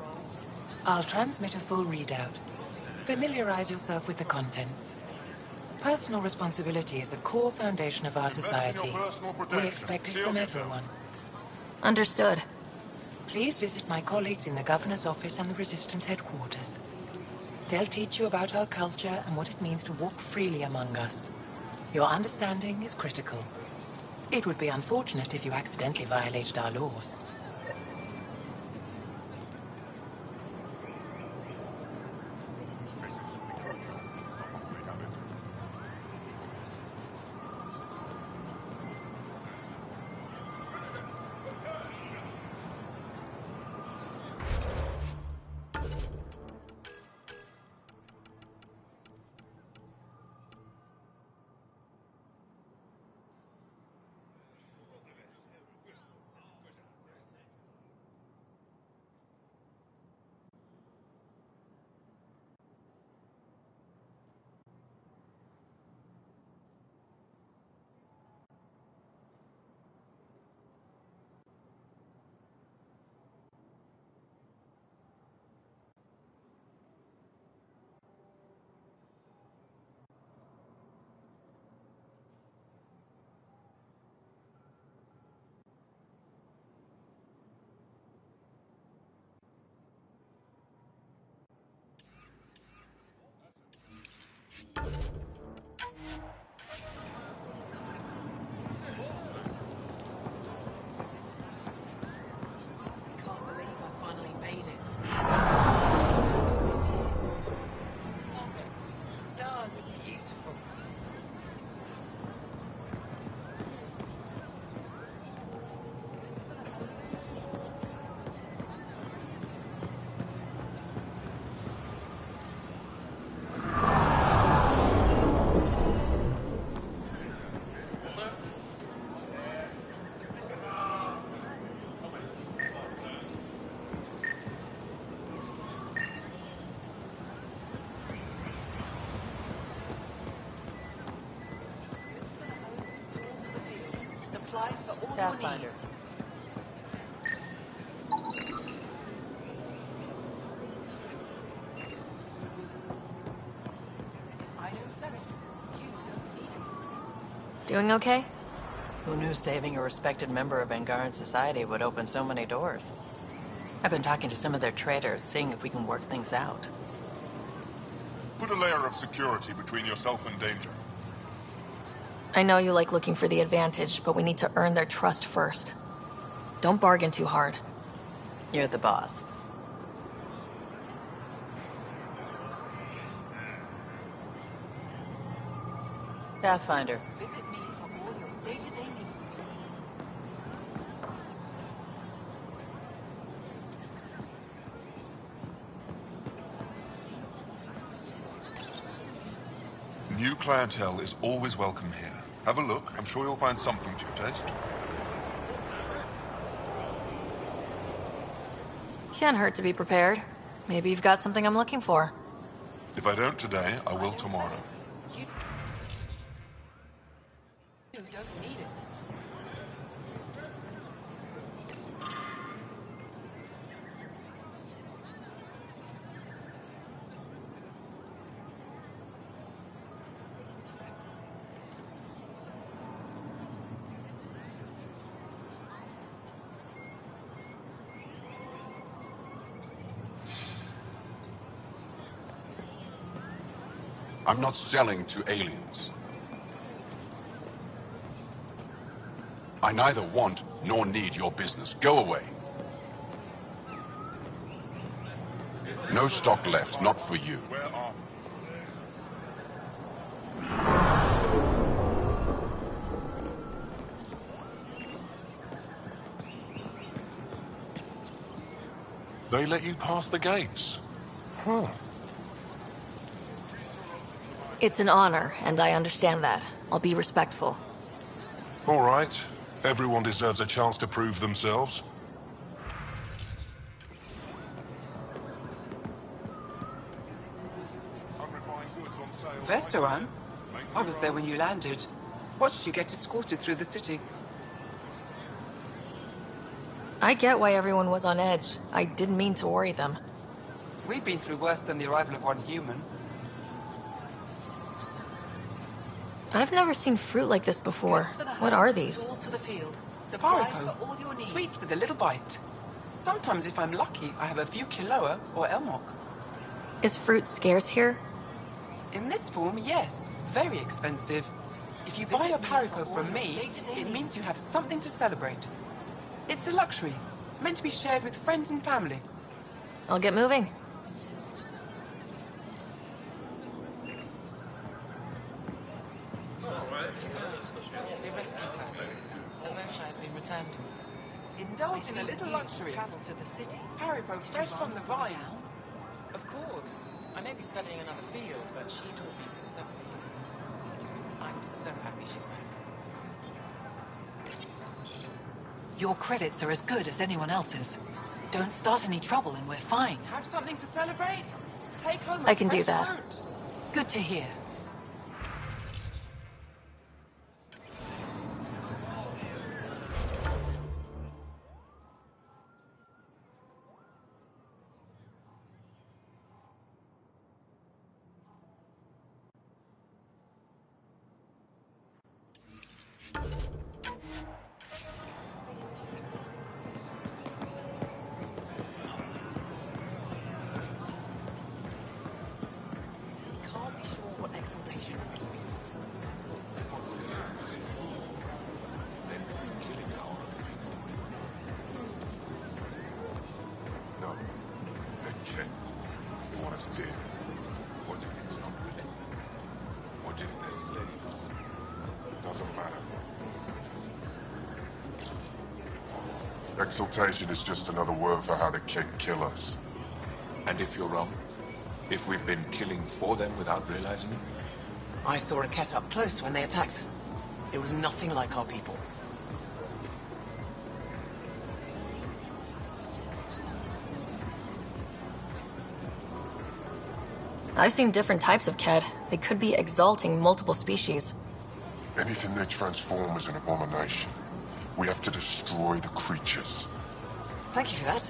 I'll transmit a full readout. Familiarize yourself with the contents. Personal responsibility is a core foundation of our society. We expect it from everyone. Understood. Please visit my colleagues in the Governor's office and the Resistance headquarters. They'll teach you about our culture and what it means to walk freely among us. Your understanding is critical. It would be unfortunate if you accidentally violated our laws. Supplies for all your Pathfinder. needs. I don't sell it. You don't need it. Doing okay? Who knew saving a respected member of Angaran society would open so many doors? I've been talking to some of their traders, seeing if we can work things out. Put a layer of security between yourself and danger. I know you like looking for the advantage, but we need to earn their trust first. Don't bargain too hard. You're the boss. Pathfinder. Visit me for all your day-to-day needs. New clientele is always welcome here. Have a look. I'm sure you'll find something to your taste. Can't hurt to be prepared. Maybe you've got something I'm looking for. If I don't today, I will tomorrow. You don't need it. I'm not selling to aliens. I neither want nor need your business. Go away. No stock left, not for you. They let you pass the gates. Huh. It's an honor, and I understand that. I'll be respectful. All right. Everyone deserves a chance to prove themselves. Veteran? I was there when you landed. Watched you get escorted through the city. I get why everyone was on edge. I didn't mean to worry them. We've been through worse than the arrival of one human. I've never seen fruit like this before. What are these? Tools for the field. Supplies for all Haribo. your needs. Sweet with a little bite. Sometimes, if I'm lucky, I have a few Kiloa or Elmok. Is fruit scarce here? In this form, yes. Very expensive. If you buy a Parico from me, it means you have something to celebrate. It's a luxury, meant to be shared with friends and family. I'll get moving. Indulge in a little luxury. Travel to the city. Haribo fresh from the vine. Of course. I may be studying another field, but she taught me for 7 years. I'm so happy she's back. Your credits are as good as anyone else's. Don't start any trouble and we're fine. Have something to celebrate? Take home I can do that. Fruit. Good to hear. Exaltation is just another word for how the Keg kill us. And if you're wrong? If we've been killing for them without realizing it? I saw a Ket up close when they attacked. It was nothing like our people. I've seen different types of Ked. They could be exalting multiple species. Anything they transform is an abomination. We have to destroy the creatures. Thank you for that.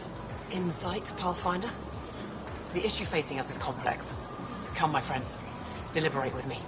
Insight, Pathfinder. The issue facing us is complex. Come, my friends. Deliberate with me.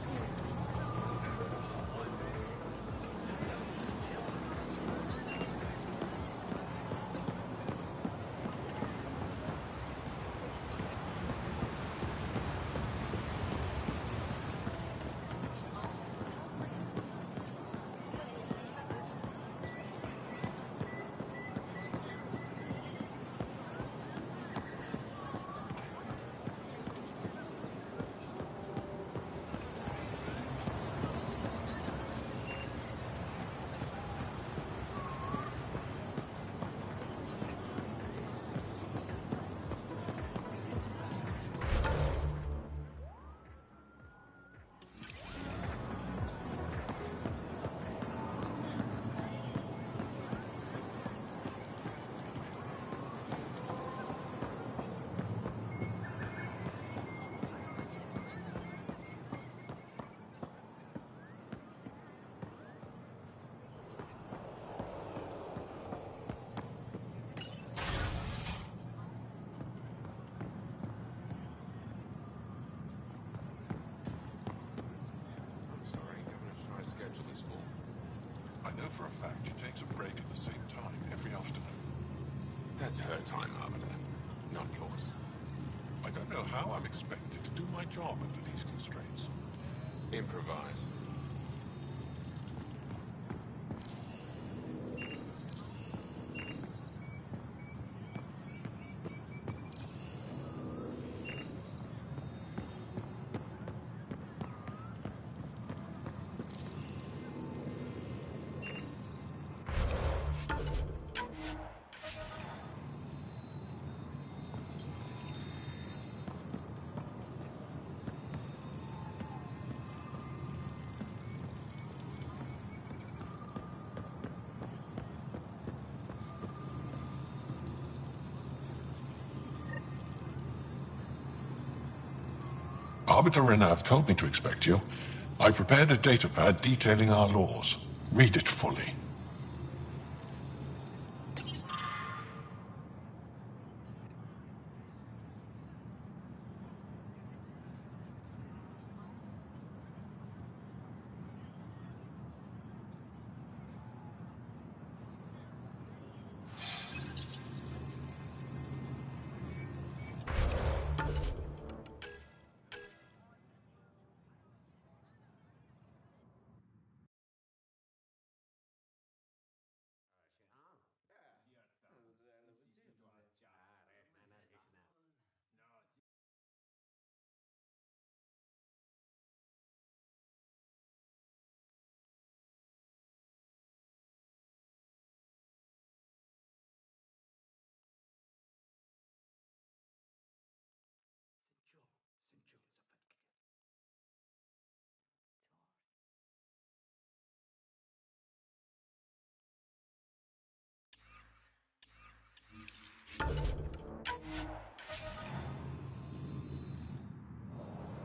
I know for a fact she takes a break at the same time every afternoon. That's her time, Arbiter, not yours. I don't know how I'm expected to do my job under these constraints. Improvise. Arbiter Renav told me to expect you. I prepared a datapad detailing our laws. Read it fully.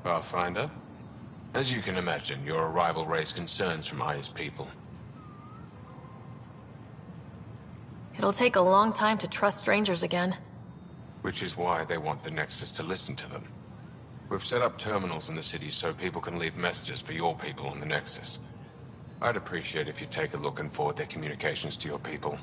Pathfinder, as you can imagine, your arrival raised concerns from Aya's people. It'll take a long time to trust strangers again. Which is why they want the Nexus to listen to them. We've set up terminals in the city so people can leave messages for your people on the Nexus. I'd appreciate if you take a look and forward their communications to your people.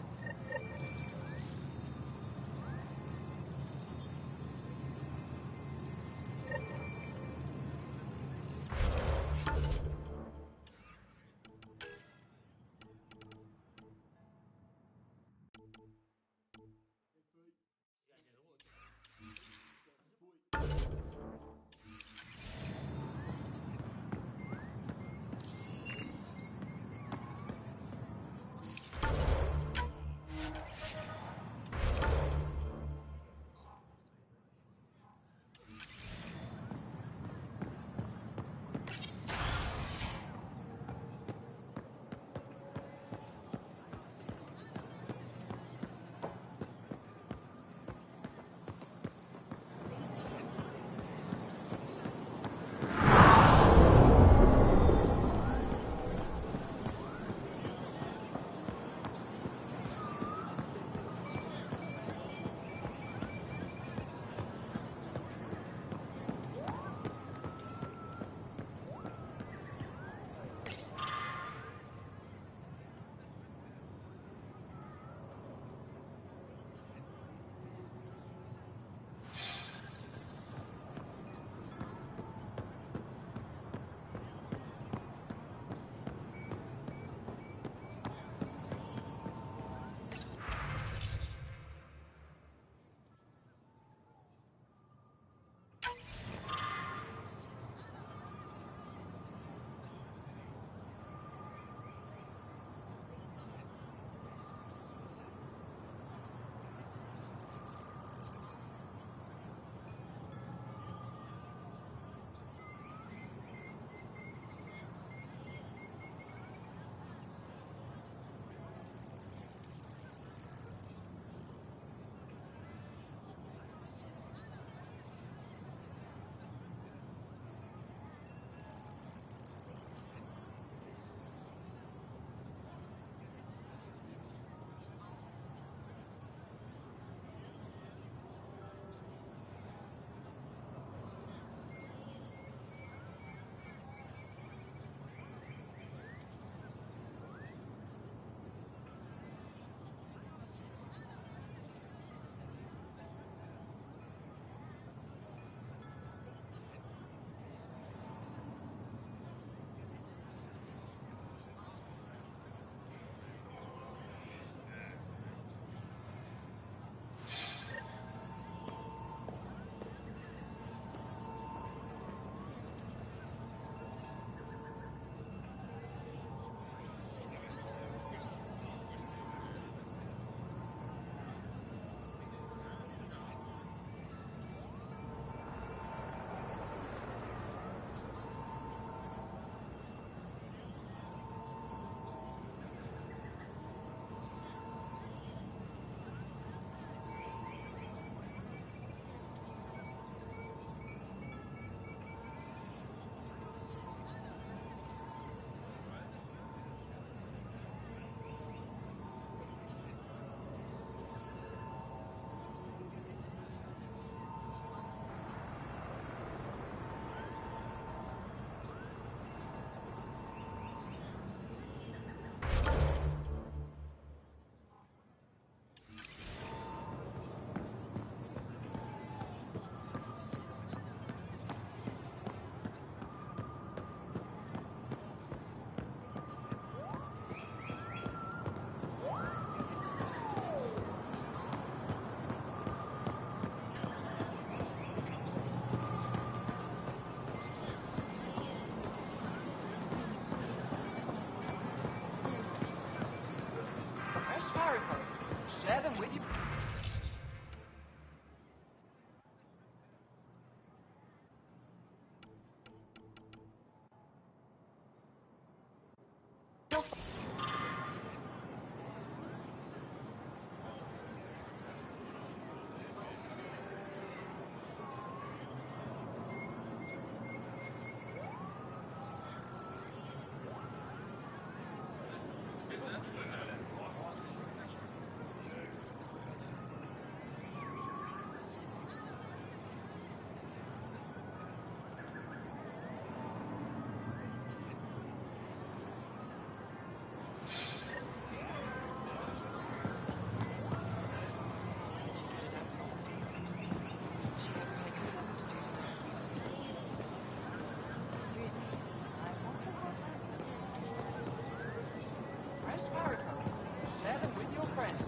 Share them with you. Fresh Paragon. Share them with your friends.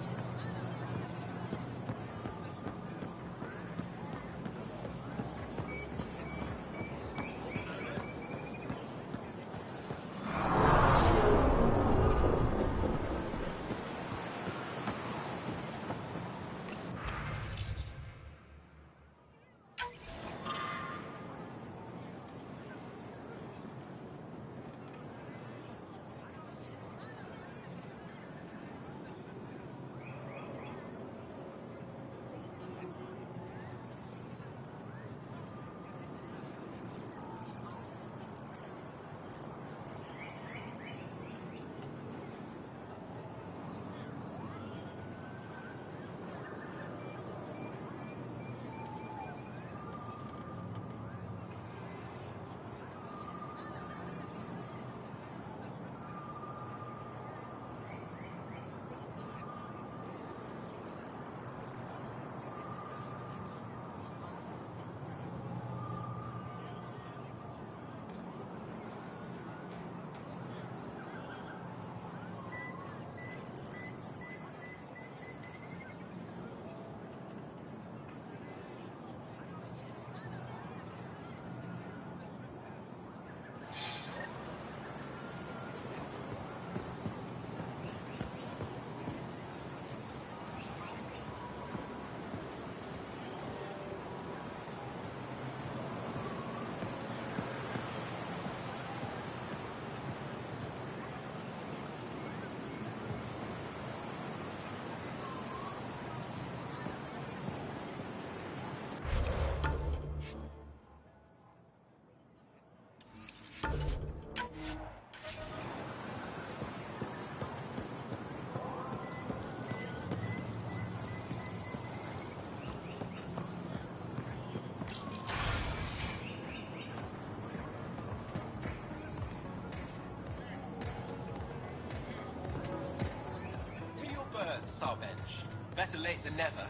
Sarbench. Better late than never.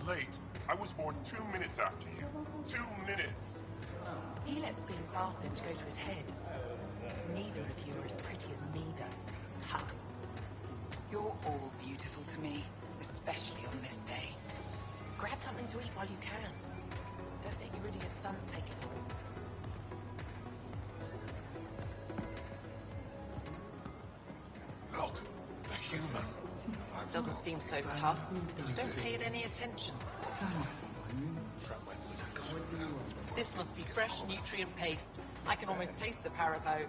Late? I was born 2 minutes after you. 2 minutes! He lets being Barsinged go to his head. Neither of you are as pretty as me, though. Ha! You're all beautiful to me, especially on this day. Grab something to eat while you can. Don't let your idiot sons take it all. Look, the human. Doesn't seem so tough. Don't pay it any attention. This must be fresh nutrient paste. I can almost taste the paraboat.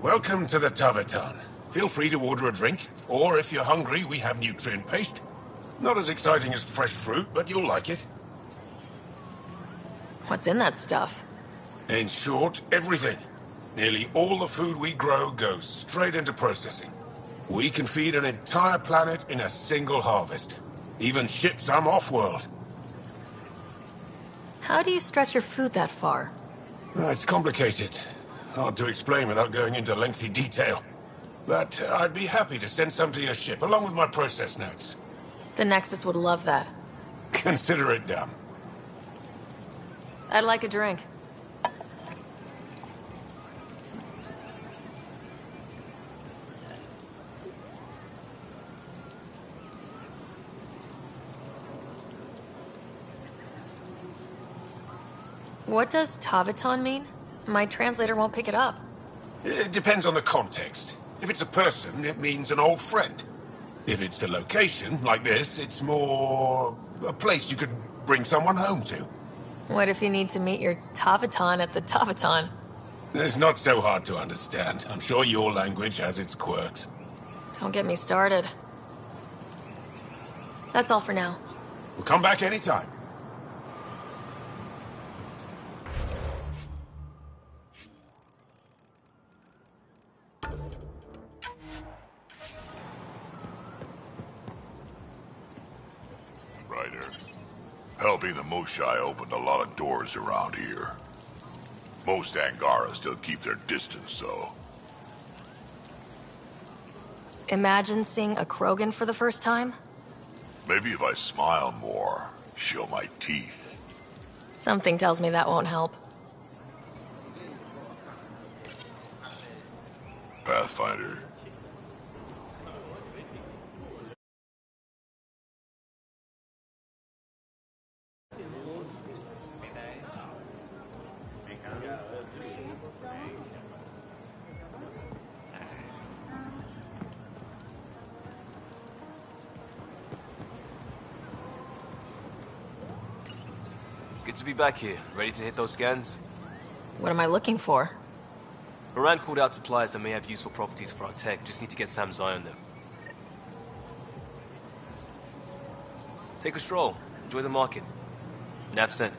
Welcome to the Tavetan. Feel free to order a drink, or if you're hungry, we have nutrient paste. Not as exciting as fresh fruit, but you'll like it. What's in that stuff? In short, everything. Nearly all the food we grow goes straight into processing. We can feed an entire planet in a single harvest. Even ship some off-world. How do you stretch your food that far? It's complicated. Hard to explain without going into lengthy detail. But I'd be happy to send some to your ship, along with my process notes. The Nexus would love that. Consider it done. I'd like a drink. What does Tavetan mean? My translator won't pick it up. It depends on the context. If it's a person, it means an old friend. If it's a location, like this, it's more a place you could bring someone home to. What if you need to meet your Tavetan at the Tavetan? It's not so hard to understand. I'm sure your language has its quirks. Don't get me started. That's all for now. We'll come back anytime. Helping the Moshai opened a lot of doors around here. Most Angara still keep their distance, though. Imagine seeing a Krogan for the first time? Maybe if I smile more, show my teeth. Something tells me that won't help. Pathfinder. Good to be back here. Ready to hit those scans? What am I looking for? Moran called out supplies that may have useful properties for our tech. Just need to get Sam's eye on them. Take a stroll. Enjoy the market. Nav sent.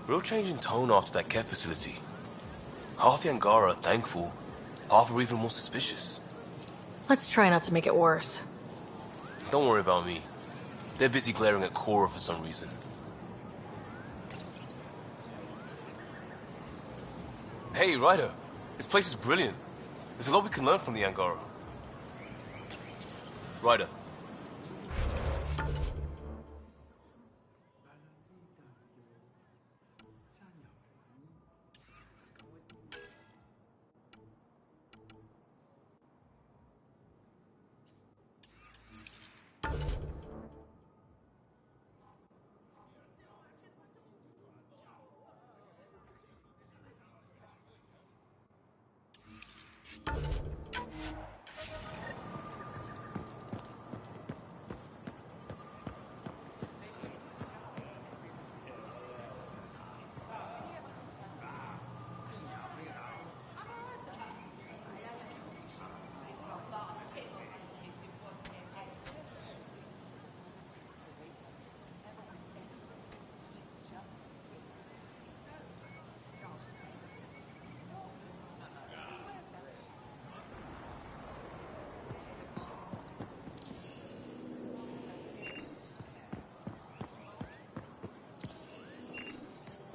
Real change in tone after that care facility. Half the Angara are thankful, half are even more suspicious. Let's try not to make it worse. Don't worry about me. They're busy glaring at Cora for some reason. Hey, Ryder. This place is brilliant. There's a lot we can learn from the Angara. Ryder.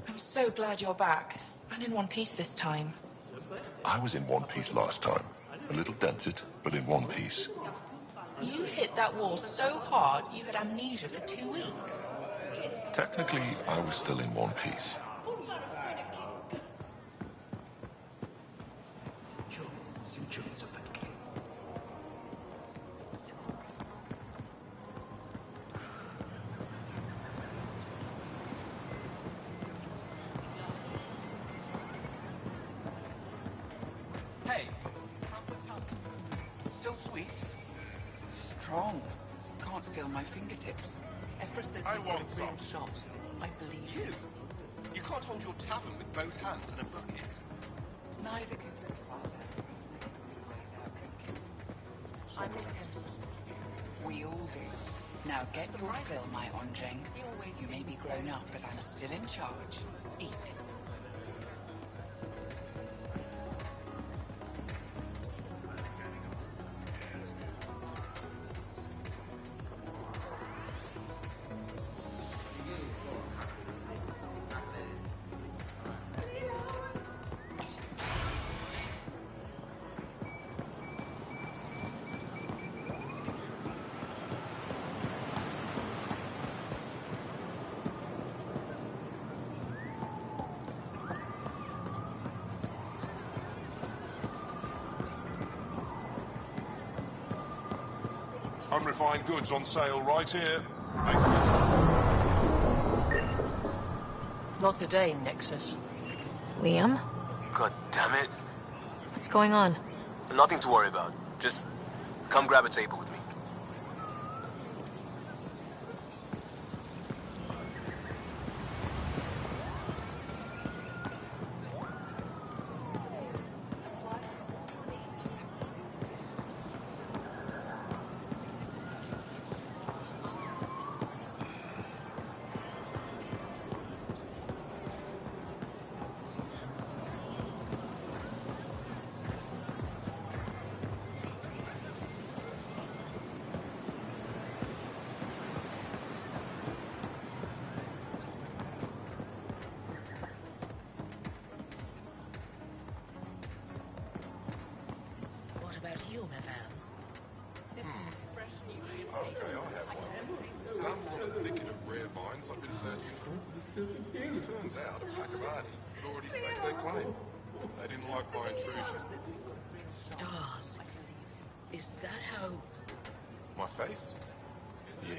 I'm so glad you're back. And in one piece this time. I was in one piece last time. A little dented, but in one piece. You hit that wall so hard you had amnesia for 2 weeks. Technically, I was still in one piece. Hey, how's the tongue? Still sweet? Strong. Can't feel my fingertips. Efra says I you've want got a real some. shot. I believe you. You can't hold your tavern with both hands in a bucket. neither could your father. They could always out drinking. I miss him. We all do. Now get your fill, my Onjeng. You may be grown up, but I'm still in charge. Eat. Unrefined goods on sale right here. Not today, Nexus. Liam? God damn it. What's going on? Nothing to worry about. Just come grab a table with me. What about you, Mavan? Okay, I'll have one. Stumbled on a thicket of rare vines I've been searching for. Turns out a pack of Artie had already staked their claim. They didn't like my intrusion. Stars. Is that how... My face? Yeah.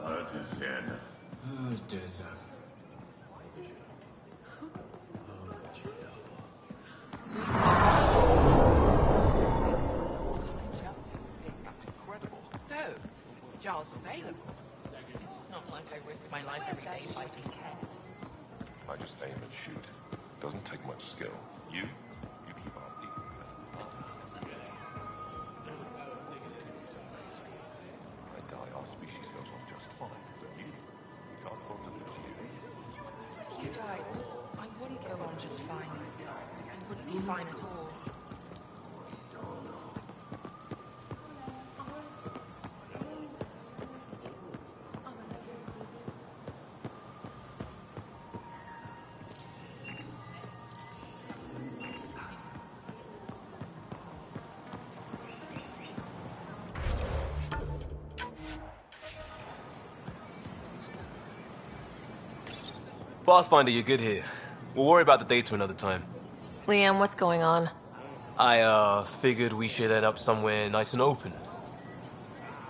Artisan. So, Jar's available. It's not like I risk my life every day fighting cat. I just aim and shoot. Doesn't take much skill. You keep on beating. I die, our species goes on just fine. But you can't afford to lose you. If you died, I wouldn't go on just fine. I wouldn't be fine at all. Pathfinder, you're good here. We'll worry about the data another time. Liam, what's going on? I, figured we should head up somewhere nice and open.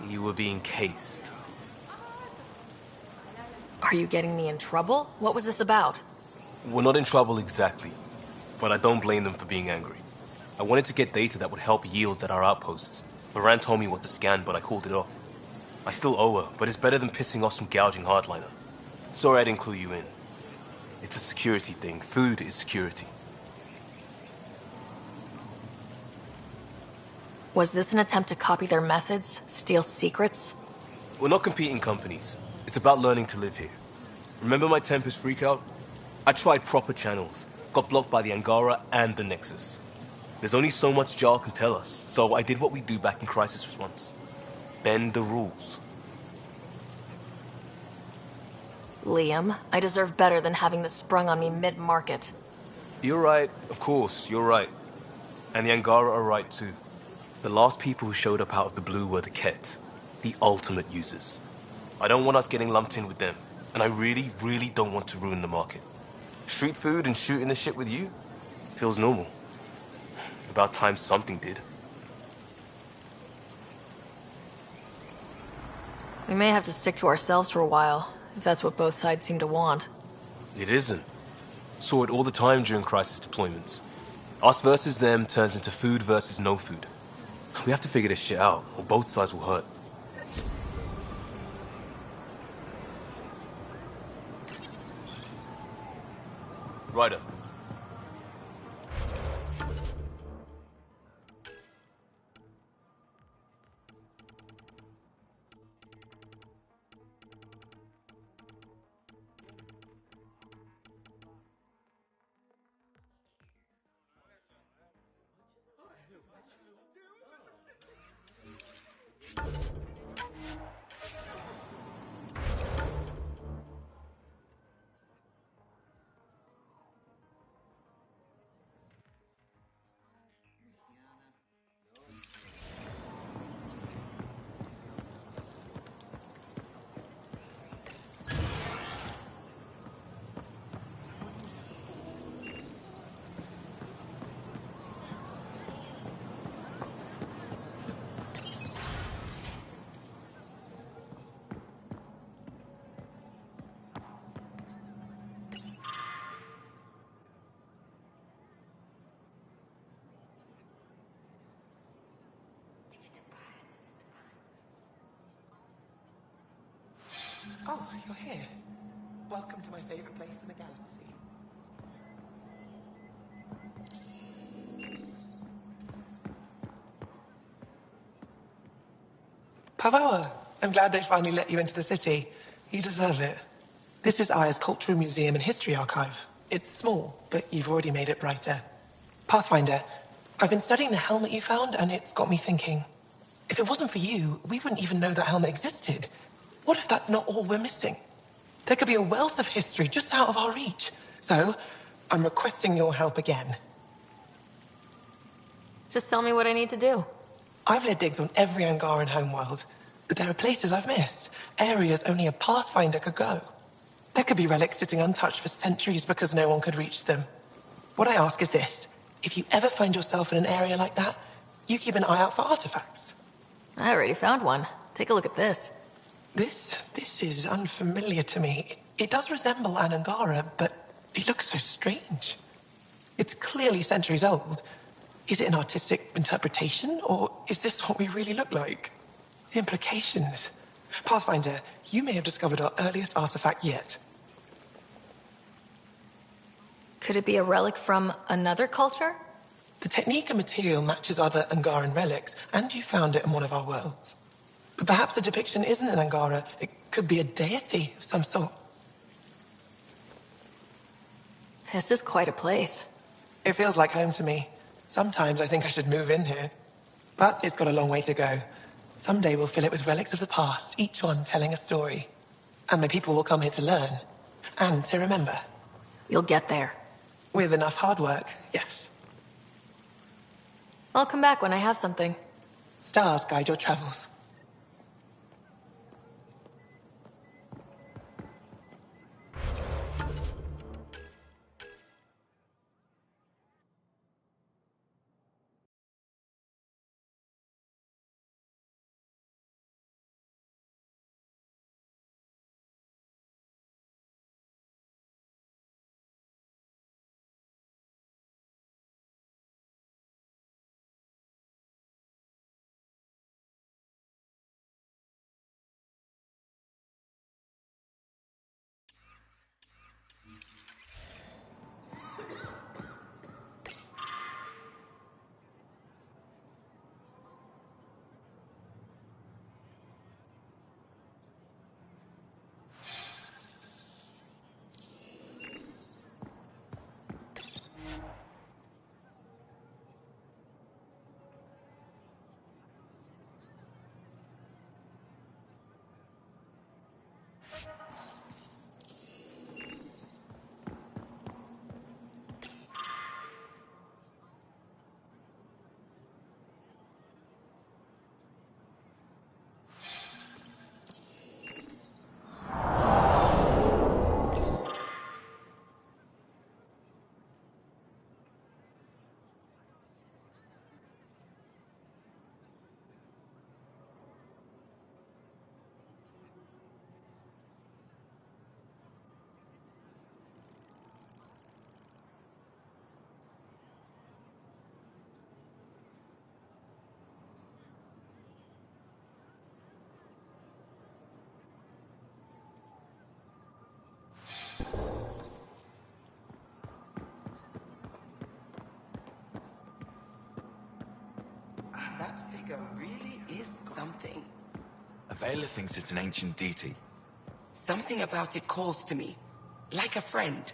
You were being cased. Are you getting me in trouble? What was this about? We're not in trouble exactly, but I don't blame them for being angry. I wanted to get data that would help yields at our outposts. Moran told me what to scan, but I called it off. I still owe her, but it's better than pissing off some gouging hardliner. Sorry I didn't clue you in. It's a security thing. Food is security. Was this an attempt to copy their methods? Steal secrets? We're not competing companies. It's about learning to live here. Remember my Tempest freakout? I tried proper channels. Got blocked by the Angara and the Nexus. There's only so much Jar can tell us, so I did what we do back in crisis response. Bend the rules. Liam, I deserve better than having this sprung on me mid-market. You're right, of course, you're right. And the Angara are right too. The last people who showed up out of the blue were the Ket, the ultimate users. I don't want us getting lumped in with them, and I really, really don't want to ruin the market. Street food and shooting the shit with you feels normal. About time something did. We may have to stick to ourselves for a while, if that's what both sides seem to want. It isn't. Saw it all the time during crisis deployments. Us versus them turns into food versus no food. We have to figure this shit out, or both sides will hurt. Ryder. Oh, you're here. Welcome to my favorite place in the galaxy. Pavawa, I'm glad they finally let you into the city. You deserve it. This is Aya's Cultural Museum and History Archive. It's small, but you've already made it brighter. Pathfinder, I've been studying the helmet you found, and it's got me thinking. If it wasn't for you, we wouldn't even know that helmet existed. What if that's not all we're missing? There could be a wealth of history just out of our reach. So, I'm requesting your help again. Just tell me what I need to do. I've led digs on every Angaran homeworld, but there are places I've missed, areas only a Pathfinder could go. There could be relics sitting untouched for centuries because no one could reach them. What I ask is this. If you ever find yourself in an area like that, you keep an eye out for artifacts. I already found one. Take a look at this. This is unfamiliar to me. It does resemble an Angara, but it looks so strange. It's clearly centuries old. Is it an artistic interpretation, or is this what we really look like? The implications. Pathfinder, you may have discovered our earliest artifact yet. Could it be a relic from another culture? The technique and material matches other Angaran relics, and you found it in one of our worlds. But perhaps the depiction isn't an Angara. It could be a deity of some sort. This is quite a place. It feels like home to me. Sometimes I think I should move in here. But it's got a long way to go. Someday we'll fill it with relics of the past, each one telling a story. And my people will come here to learn. And to remember. You'll get there. With enough hard work, yes. I'll come back when I have something. Stars guide your travels. That figure really is something. Avela thinks it's an ancient deity. Something about it calls to me, like a friend.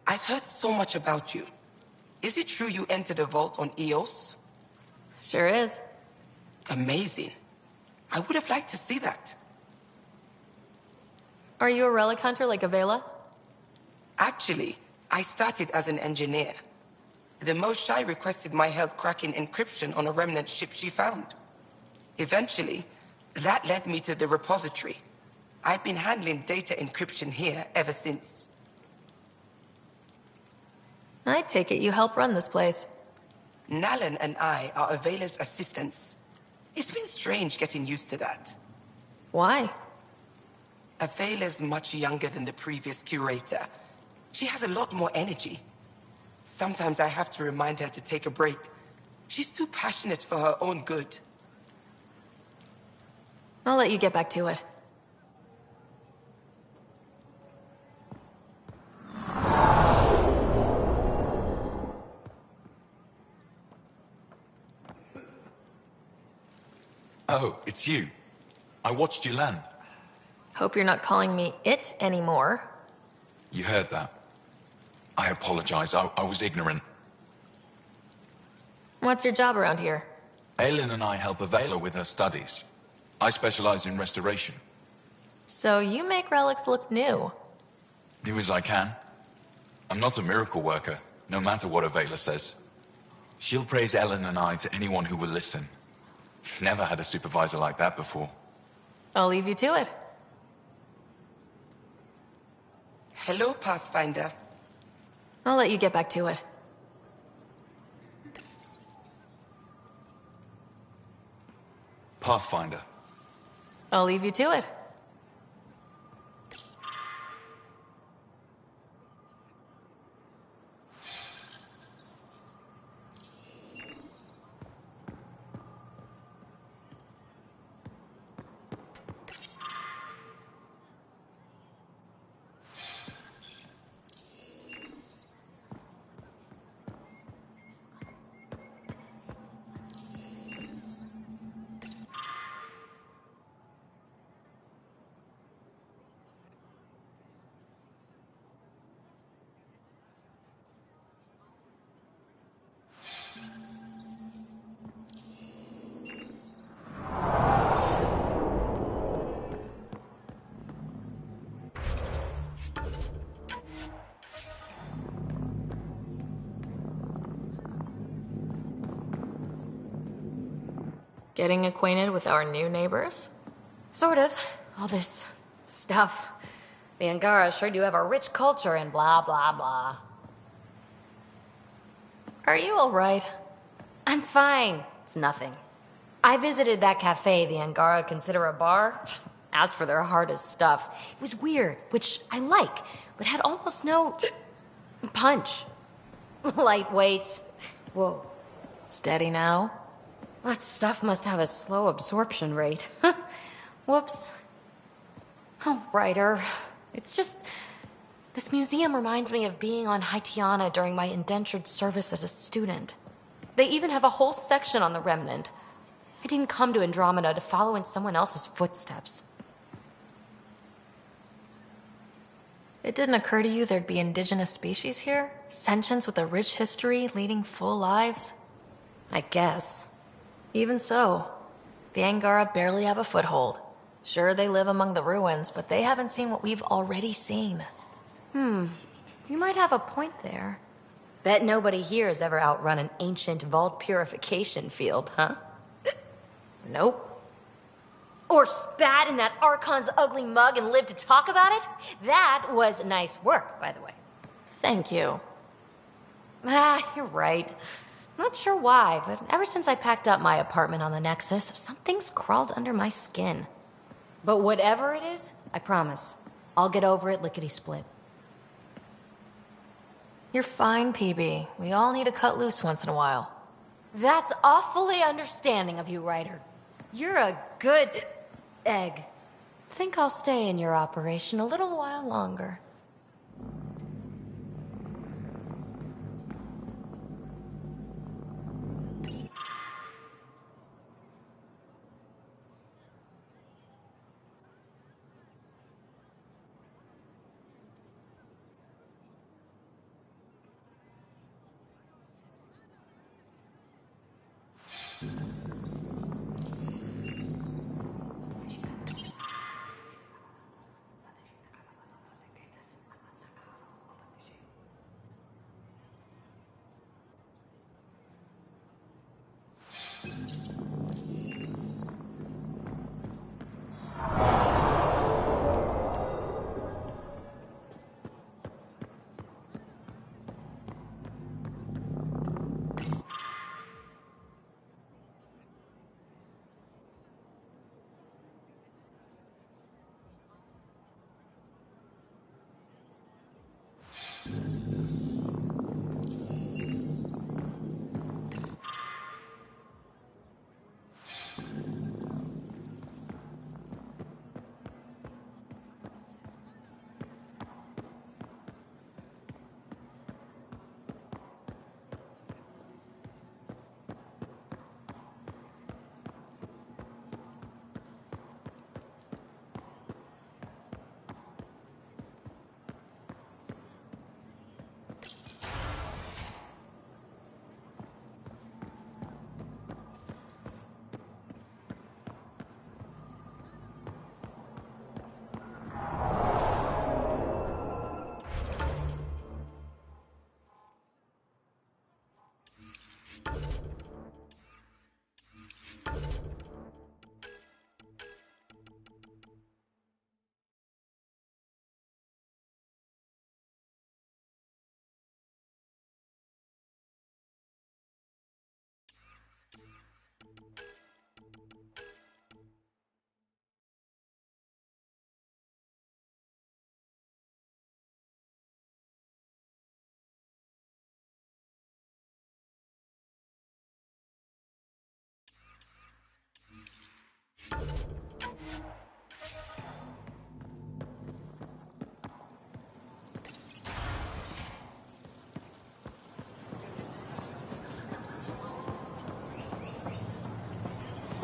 I've heard so much about you. Is it true you entered a vault on Eos? Sure is. Amazing. I would have liked to see that. Are you a relic hunter like Avela? Actually, I started as an engineer. The Moshai requested my help cracking encryption on a remnant ship she found. Eventually, that led me to the repository. I've been handling data encryption here ever since. I take it you help run this place. Nalan and I are Avela's assistants. It's been strange getting used to that. Why? Avela's much younger than the previous curator. She has a lot more energy. Sometimes I have to remind her to take a break. She's too passionate for her own good. I'll let you get back to it. Oh, it's you. I watched you land. Hope you're not calling me it anymore. You heard that. I apologize. I was ignorant. What's your job around here? Aelin and I help Avela with her studies. I specialize in restoration. So you make relics look new. Do as I can. I'm not a miracle worker, no matter what Avela says. She'll praise Ellen and I to anyone who will listen. Never had a supervisor like that before. I'll leave you to it. Hello, Pathfinder. I'll let you get back to it. Pathfinder. I'll leave you to it. Getting acquainted with our new neighbors? Sort of. All this stuff. The Angara sure do have a rich culture and blah, blah, blah. Are you alright? I'm fine. It's nothing. I visited that cafe the Angara consider a bar. Asked for their hardest stuff. It was weird, which I like, but had almost no punch. Lightweight. Whoa. Steady now? That stuff must have a slow absorption rate. Whoops. Oh, Ryder. It's just... This museum reminds me of being on Haitiana during my indentured service as a student. They even have a whole section on the Remnant. I didn't come to Andromeda to follow in someone else's footsteps. It didn't occur to you there'd be indigenous species here? Sentients with a rich history, leading full lives? I guess. Even so, the Angara barely have a foothold. Sure, they live among the ruins, but they haven't seen what we've already seen. You might have a point there. Bet nobody here has ever outrun an ancient vault purification field, huh? Nope. Or spat in that Archon's ugly mug and lived to talk about it? That was nice work, by the way. Thank you. You're right. Not sure why, but ever since I packed up my apartment on the Nexus, something's crawled under my skin. But whatever it is, I promise, I'll get over it lickety-split. You're fine, PB. We all need to cut loose once in a while. That's awfully understanding of you, Ryder. You're a good egg. Think I'll stay in your operation a little while longer.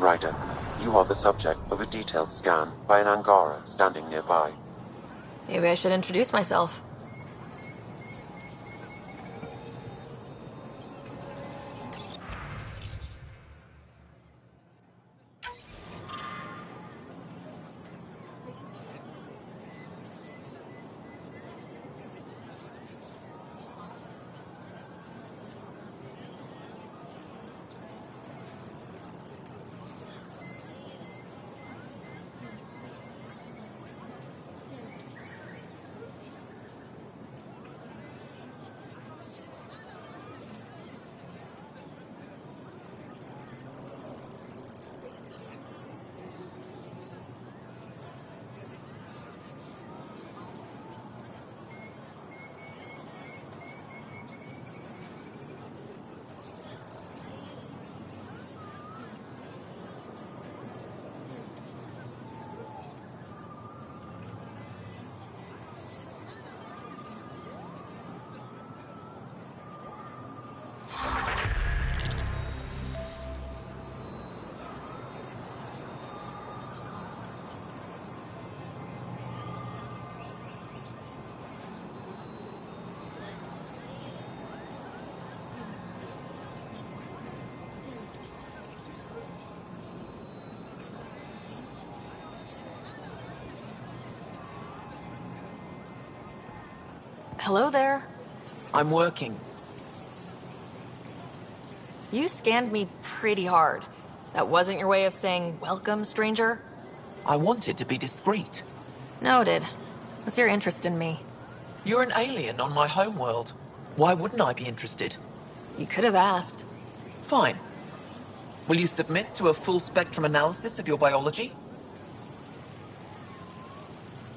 Ryder, you are the subject of a detailed scan by an Angara standing nearby. Maybe I should introduce myself. Hello there. I'm working. You scanned me pretty hard. That wasn't your way of saying, welcome, stranger? I wanted to be discreet. Noted. What's your interest in me? You're an alien on my homeworld. Why wouldn't I be interested? You could have asked. Fine. Will you submit to a full spectrum analysis of your biology?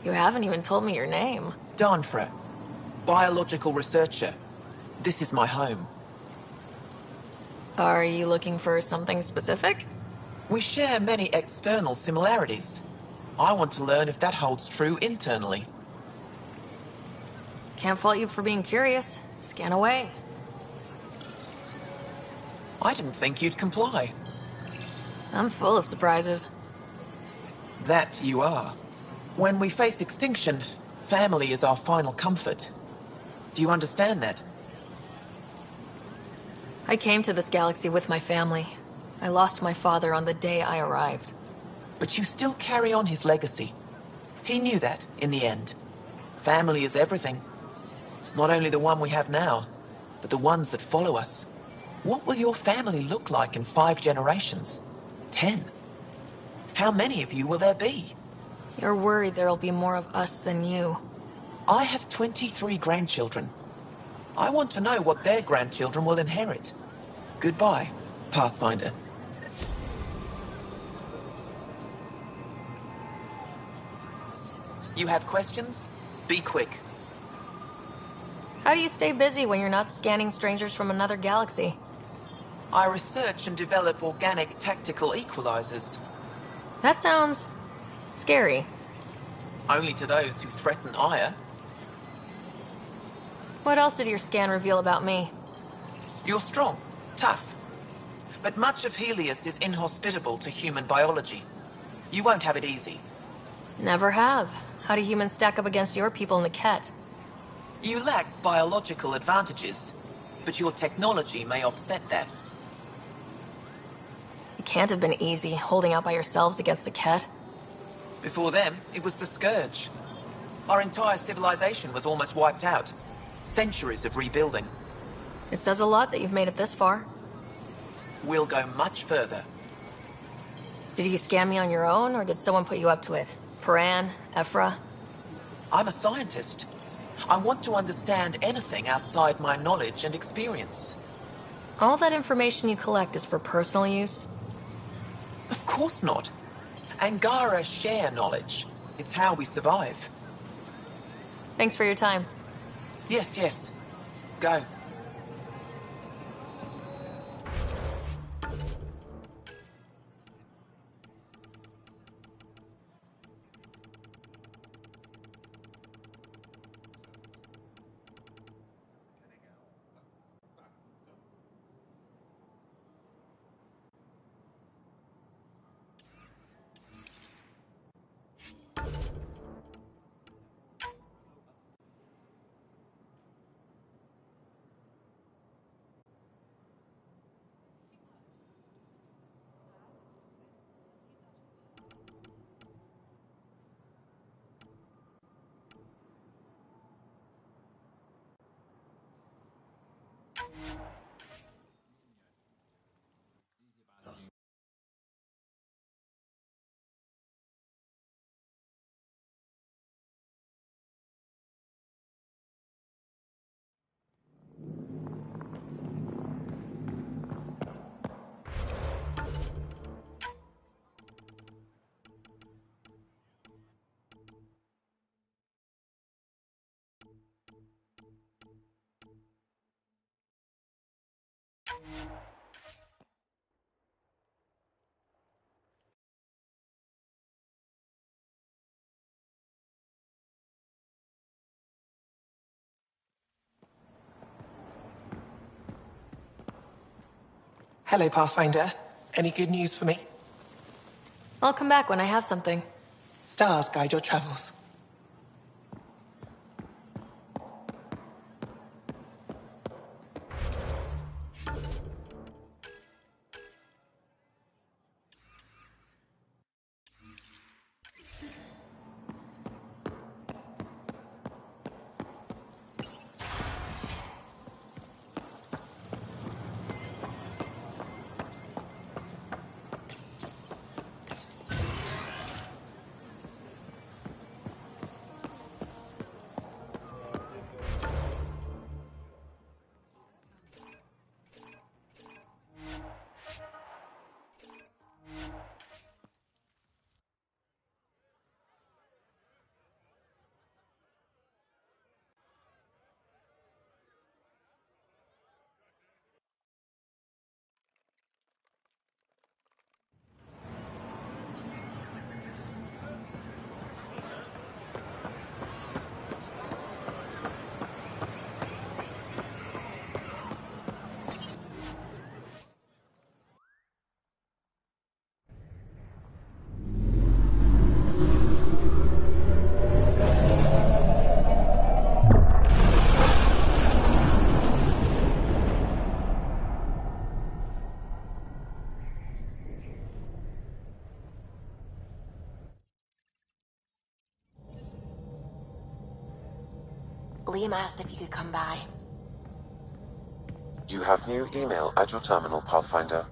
You haven't even told me your name. Danfra. Biological researcher. This is my home. Are you looking for something specific? We share many external similarities. I want to learn if that holds true internally. Can't fault you for being curious. Scan away. I didn't think you'd comply. I'm full of surprises. That you are. When we face extinction, family is our final comfort. Do you understand that? I came to this galaxy with my family. I lost my father on the day I arrived. But you still carry on his legacy. He knew that, in the end. Family is everything. Not only the one we have now, but the ones that follow us. What will your family look like in 5 generations? 10? How many of you will there be? You're worried there'll be more of us than you. I have 23 grandchildren. I want to know what their grandchildren will inherit. Goodbye, Pathfinder. You have questions? Be quick. How do you stay busy when you're not scanning strangers from another galaxy? I research and develop organic tactical equalizers. That sounds scary. Only to those who threaten Aya. What else did your scan reveal about me? You're strong, tough. But much of Helios is inhospitable to human biology. You won't have it easy. Never have. How do humans stack up against your people in the Ket? You lack biological advantages, but your technology may offset that. It can't have been easy, holding out by yourselves against the Ket. Before them, it was the Scourge. Our entire civilization was almost wiped out. Centuries of rebuilding. It says a lot that you've made it this far. We'll go much further. Did you scan me on your own, or did someone put you up to it? Paran? Ephra? I'm a scientist. I want to understand anything outside my knowledge and experience. All that information you collect is for personal use? Of course not. Angara share knowledge. It's how we survive. Thanks for your time. Yes, yes. Go. Hello, Pathfinder. Any good news for me? I'll come back when I have something. Stars guide your travels. Liam asked if you could come by. You have new email at your terminal, Pathfinder.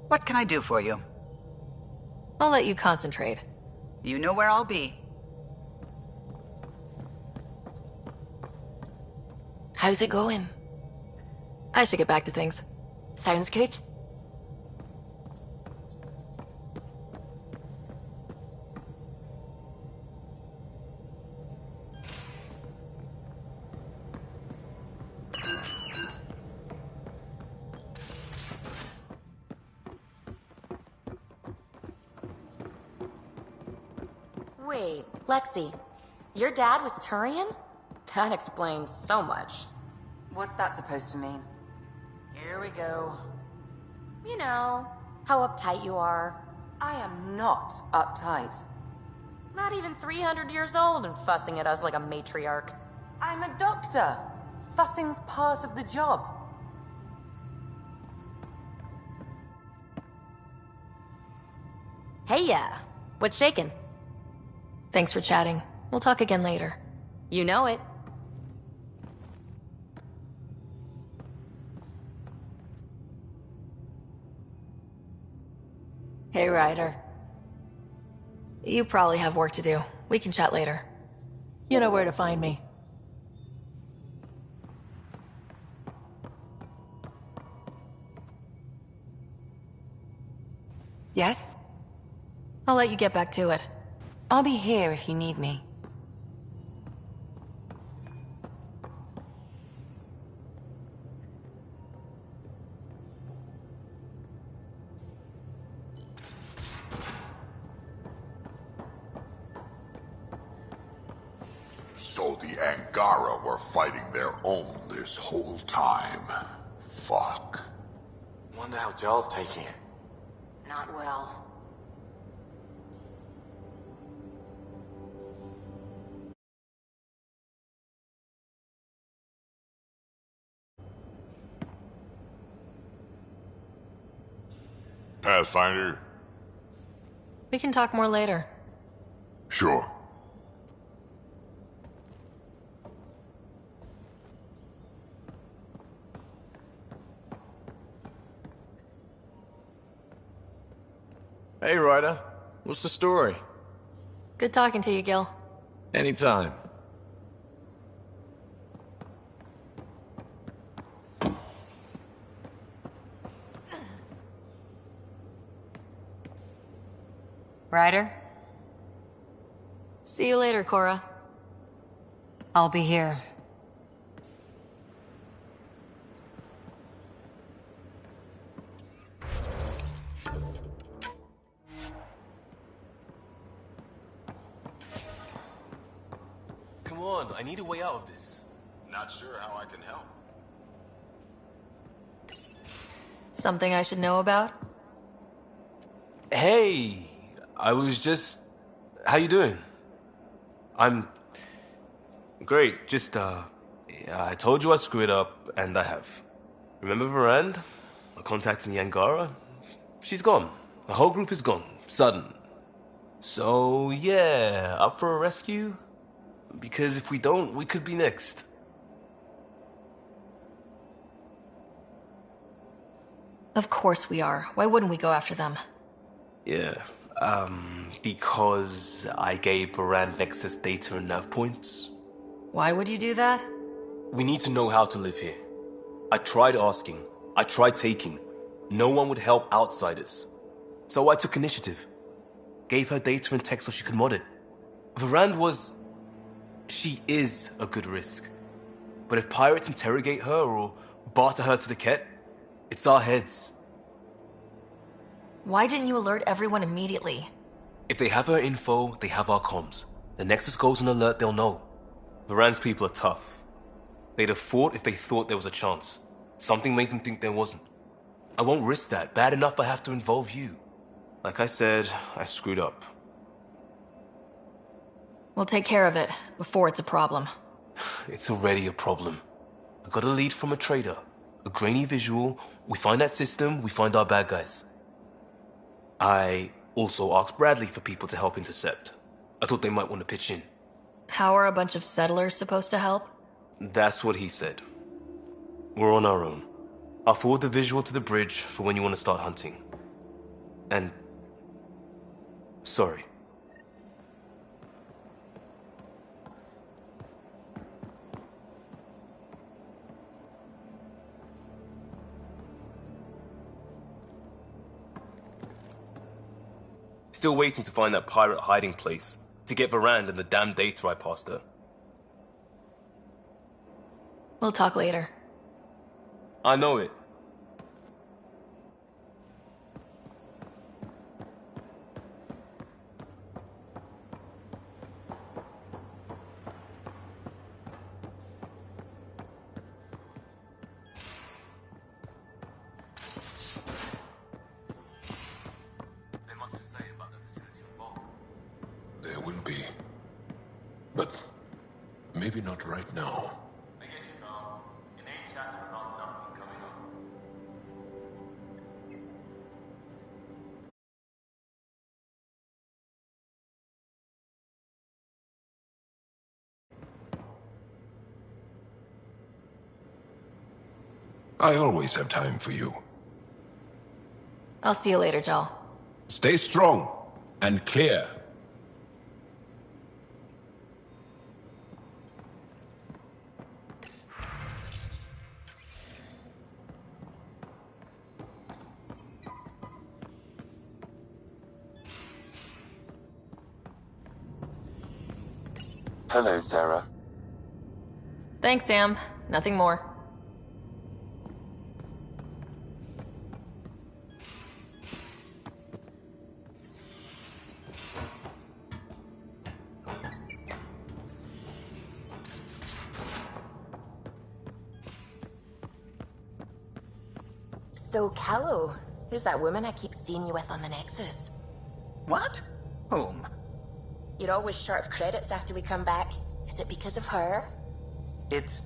What can I do for you? I'll let you concentrate. You know where I'll be. How's it going? I should get back to things. Sounds good. Wait, Lexi, your dad was Turian? That explains so much. What's that supposed to mean? Here we go. You know, how uptight you are. I am not uptight. Not even 300 years old and fussing at us like a matriarch. I'm a doctor. Fussing's part of the job. Hey, yeah. What's shaking? Thanks for chatting. We'll talk again later. You know it. Hey, Ryder. You probably have work to do. We can chat later. You know where to find me. Yes? I'll let you get back to it. I'll be here if you need me. So the Angara were fighting their own this whole time. Fuck. Wonder how Jarl's taking it. Not well. Pathfinder? We can talk more later. Sure. Hey, Ryder. What's the story? Good talking to you, Gil. Anytime. Ryder? See you later, Cora. I'll be here. Come on, I need a way out of this. Not sure how I can help. Something I should know about? Hey, I was just... How you doing? I'm... Great, just, I told you I screwed up, and I have. Remember Varand? I contacted the Angara? She's gone. The whole group is gone. Sudden. So, yeah, up for a rescue? Because if we don't, we could be next. Of course we are. Why wouldn't we go after them? Yeah, because I gave Varand Nexus data and nav points. Why would you do that? We need to know how to live here. I tried asking. I tried taking. No one would help outsiders. So I took initiative. Gave her data and tech so she could mod it. Varand was... She is a good risk. But if pirates interrogate her or barter her to the Ket, it's our heads. Why didn't you alert everyone immediately? If they have her info, they have our comms. The Nexus goes on alert, they'll know. Varand's people are tough. They'd have fought if they thought there was a chance. Something made them think there wasn't. I won't risk that. Bad enough I have to involve you. Like I said, I screwed up. We'll take care of it before it's a problem. It's already a problem. I got a lead from a trader. A grainy visual. We find that system, we find our bad guys. I also asked Bradley for people to help intercept. I thought they might want to pitch in. How are a bunch of settlers supposed to help? That's what he said. We're on our own. I'll forward the visual to the bridge for when you want to start hunting. And... sorry. Still waiting to find that pirate hiding place. To get Varand and the damn data I passed her. We'll talk later. I know it. There will be. But maybe not right now. I always have time for you. I'll see you later, Jal. Stay strong and clear. Hello, Sarah. Thanks, Sam. Nothing more. So, Callow, who's that woman I keep seeing you with on the Nexus? What? Whom? You're always short of credits after we come back. Is it because of her? It's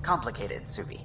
complicated, Suvi.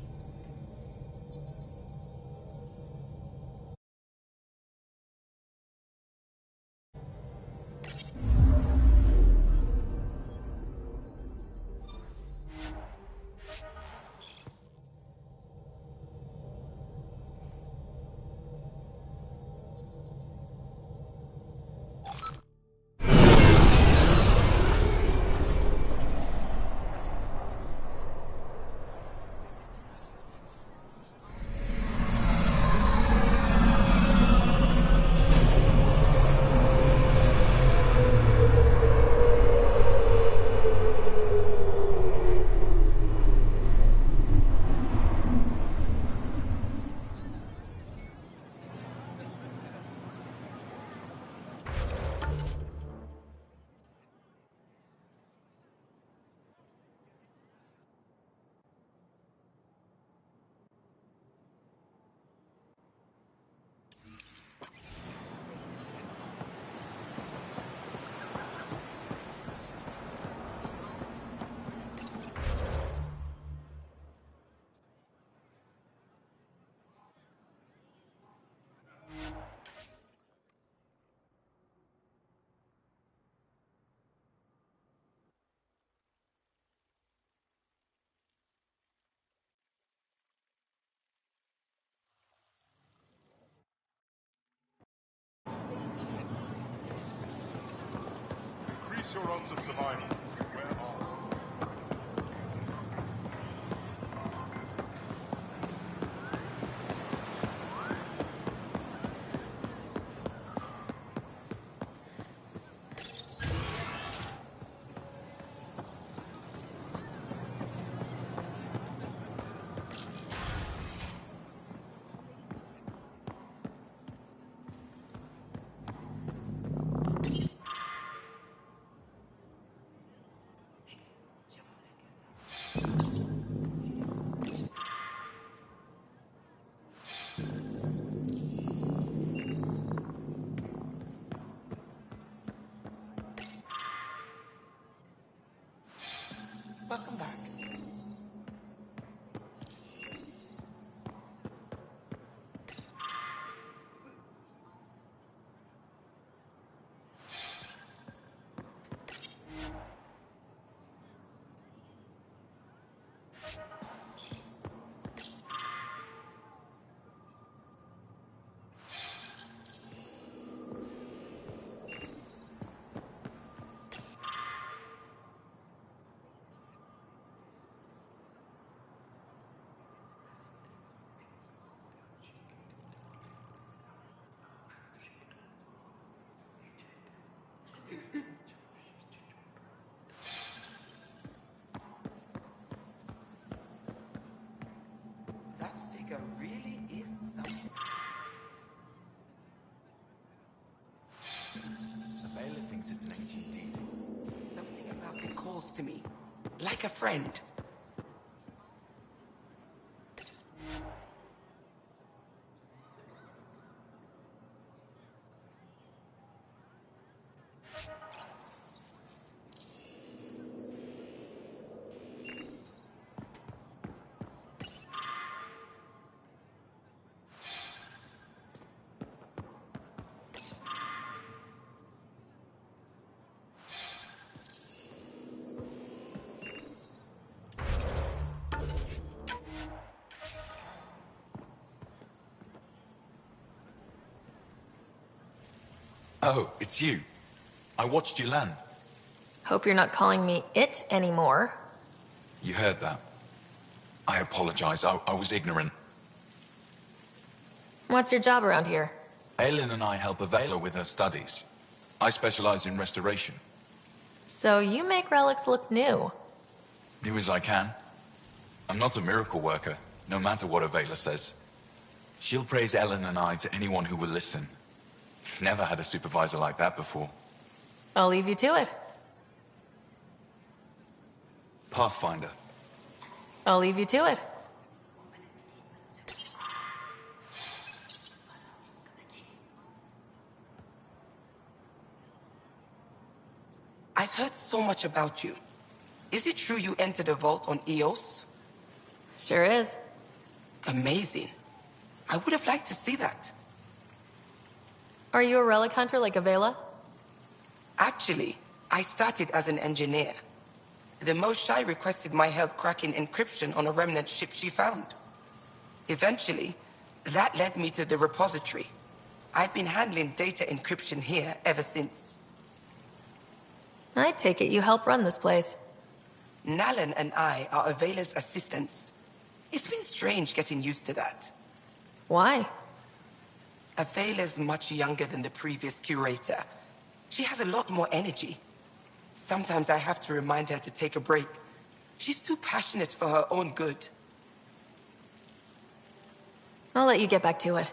Increase your odds of survival. Where are Welcome back. That figure really is something. The Bailiff thinks it's an ancient deity. Something about it calls to me. Like a friend. Oh, it's you. I watched you land. Hope you're not calling me it anymore. You heard that. I apologize. I was ignorant. What's your job around here? Aelin and I help Avela with her studies. I specialize in restoration. So you make relics look new. Do as I can. I'm not a miracle worker, no matter what Avela says. She'll praise Ellen and I to anyone who will listen. Never had a supervisor like that before. I'll leave you to it. Pathfinder. I'll leave you to it. I've heard so much about you. Is it true you entered a vault on Eos? Sure is. Amazing. I would have liked to see that. Are you a relic hunter like Avela? Actually, I started as an engineer. The Moshae requested my help cracking encryption on a remnant ship she found. Eventually, that led me to the repository. I've been handling data encryption here ever since. I take it you help run this place. Nalan and I are Avela's assistants. It's been strange getting used to that. Why? Avela's much younger than the previous curator. She has a lot more energy. Sometimes I have to remind her to take a break. She's too passionate for her own good. I'll let you get back to it.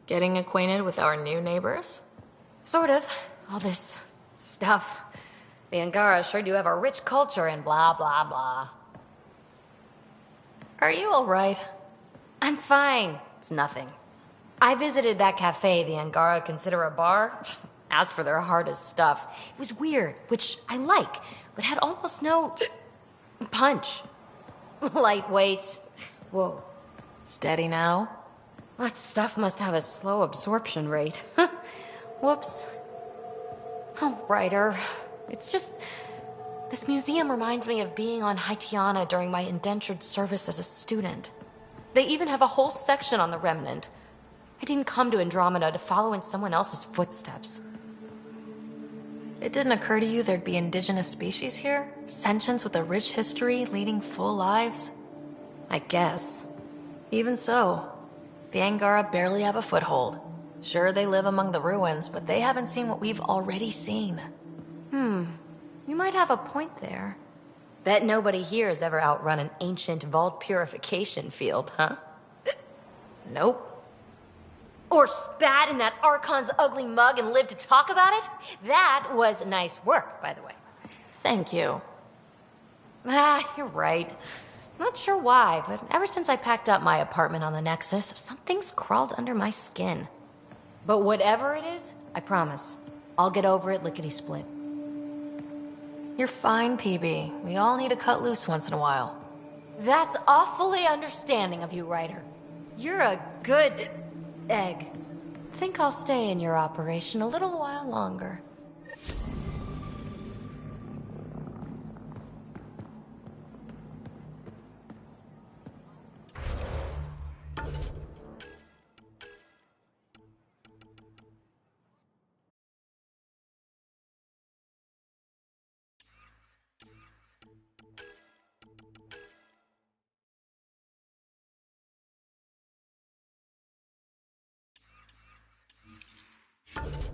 Getting acquainted with our new neighbors? Sort of. All this stuff. The Angara sure do have a rich culture and blah, blah, blah. Are you alright? I'm fine. It's nothing. I visited that cafe the Angara consider a bar. Asked for their hardest stuff. It was weird, which I like, but had almost no punch. Lightweight. Whoa. Steady now? That stuff must have a slow absorption rate. Whoops. Oh, Ryder. It's just... This museum reminds me of being on Haitiana during my indentured service as a student. They even have a whole section on the Remnant. I didn't come to Andromeda to follow in someone else's footsteps. It didn't occur to you there'd be indigenous species here? Sentients with a rich history, leading full lives? I guess. Even so, the Angara barely have a foothold. Sure, they live among the ruins, but they haven't seen what we've already seen. You might have a point there. Bet nobody here has ever outrun an ancient vault purification field, huh? Nope. Or spat in that Archon's ugly mug and lived to talk about it? That was nice work, by the way. Thank you. You're right. Not sure why, but ever since I packed up my apartment on the Nexus, something's crawled under my skin. But whatever it is, I promise, I'll get over it lickety-split. You're fine, PB. We all need to cut loose once in a while. That's awfully understanding of you, Ryder. You're a good egg. Think I'll stay in your operation a little while longer. You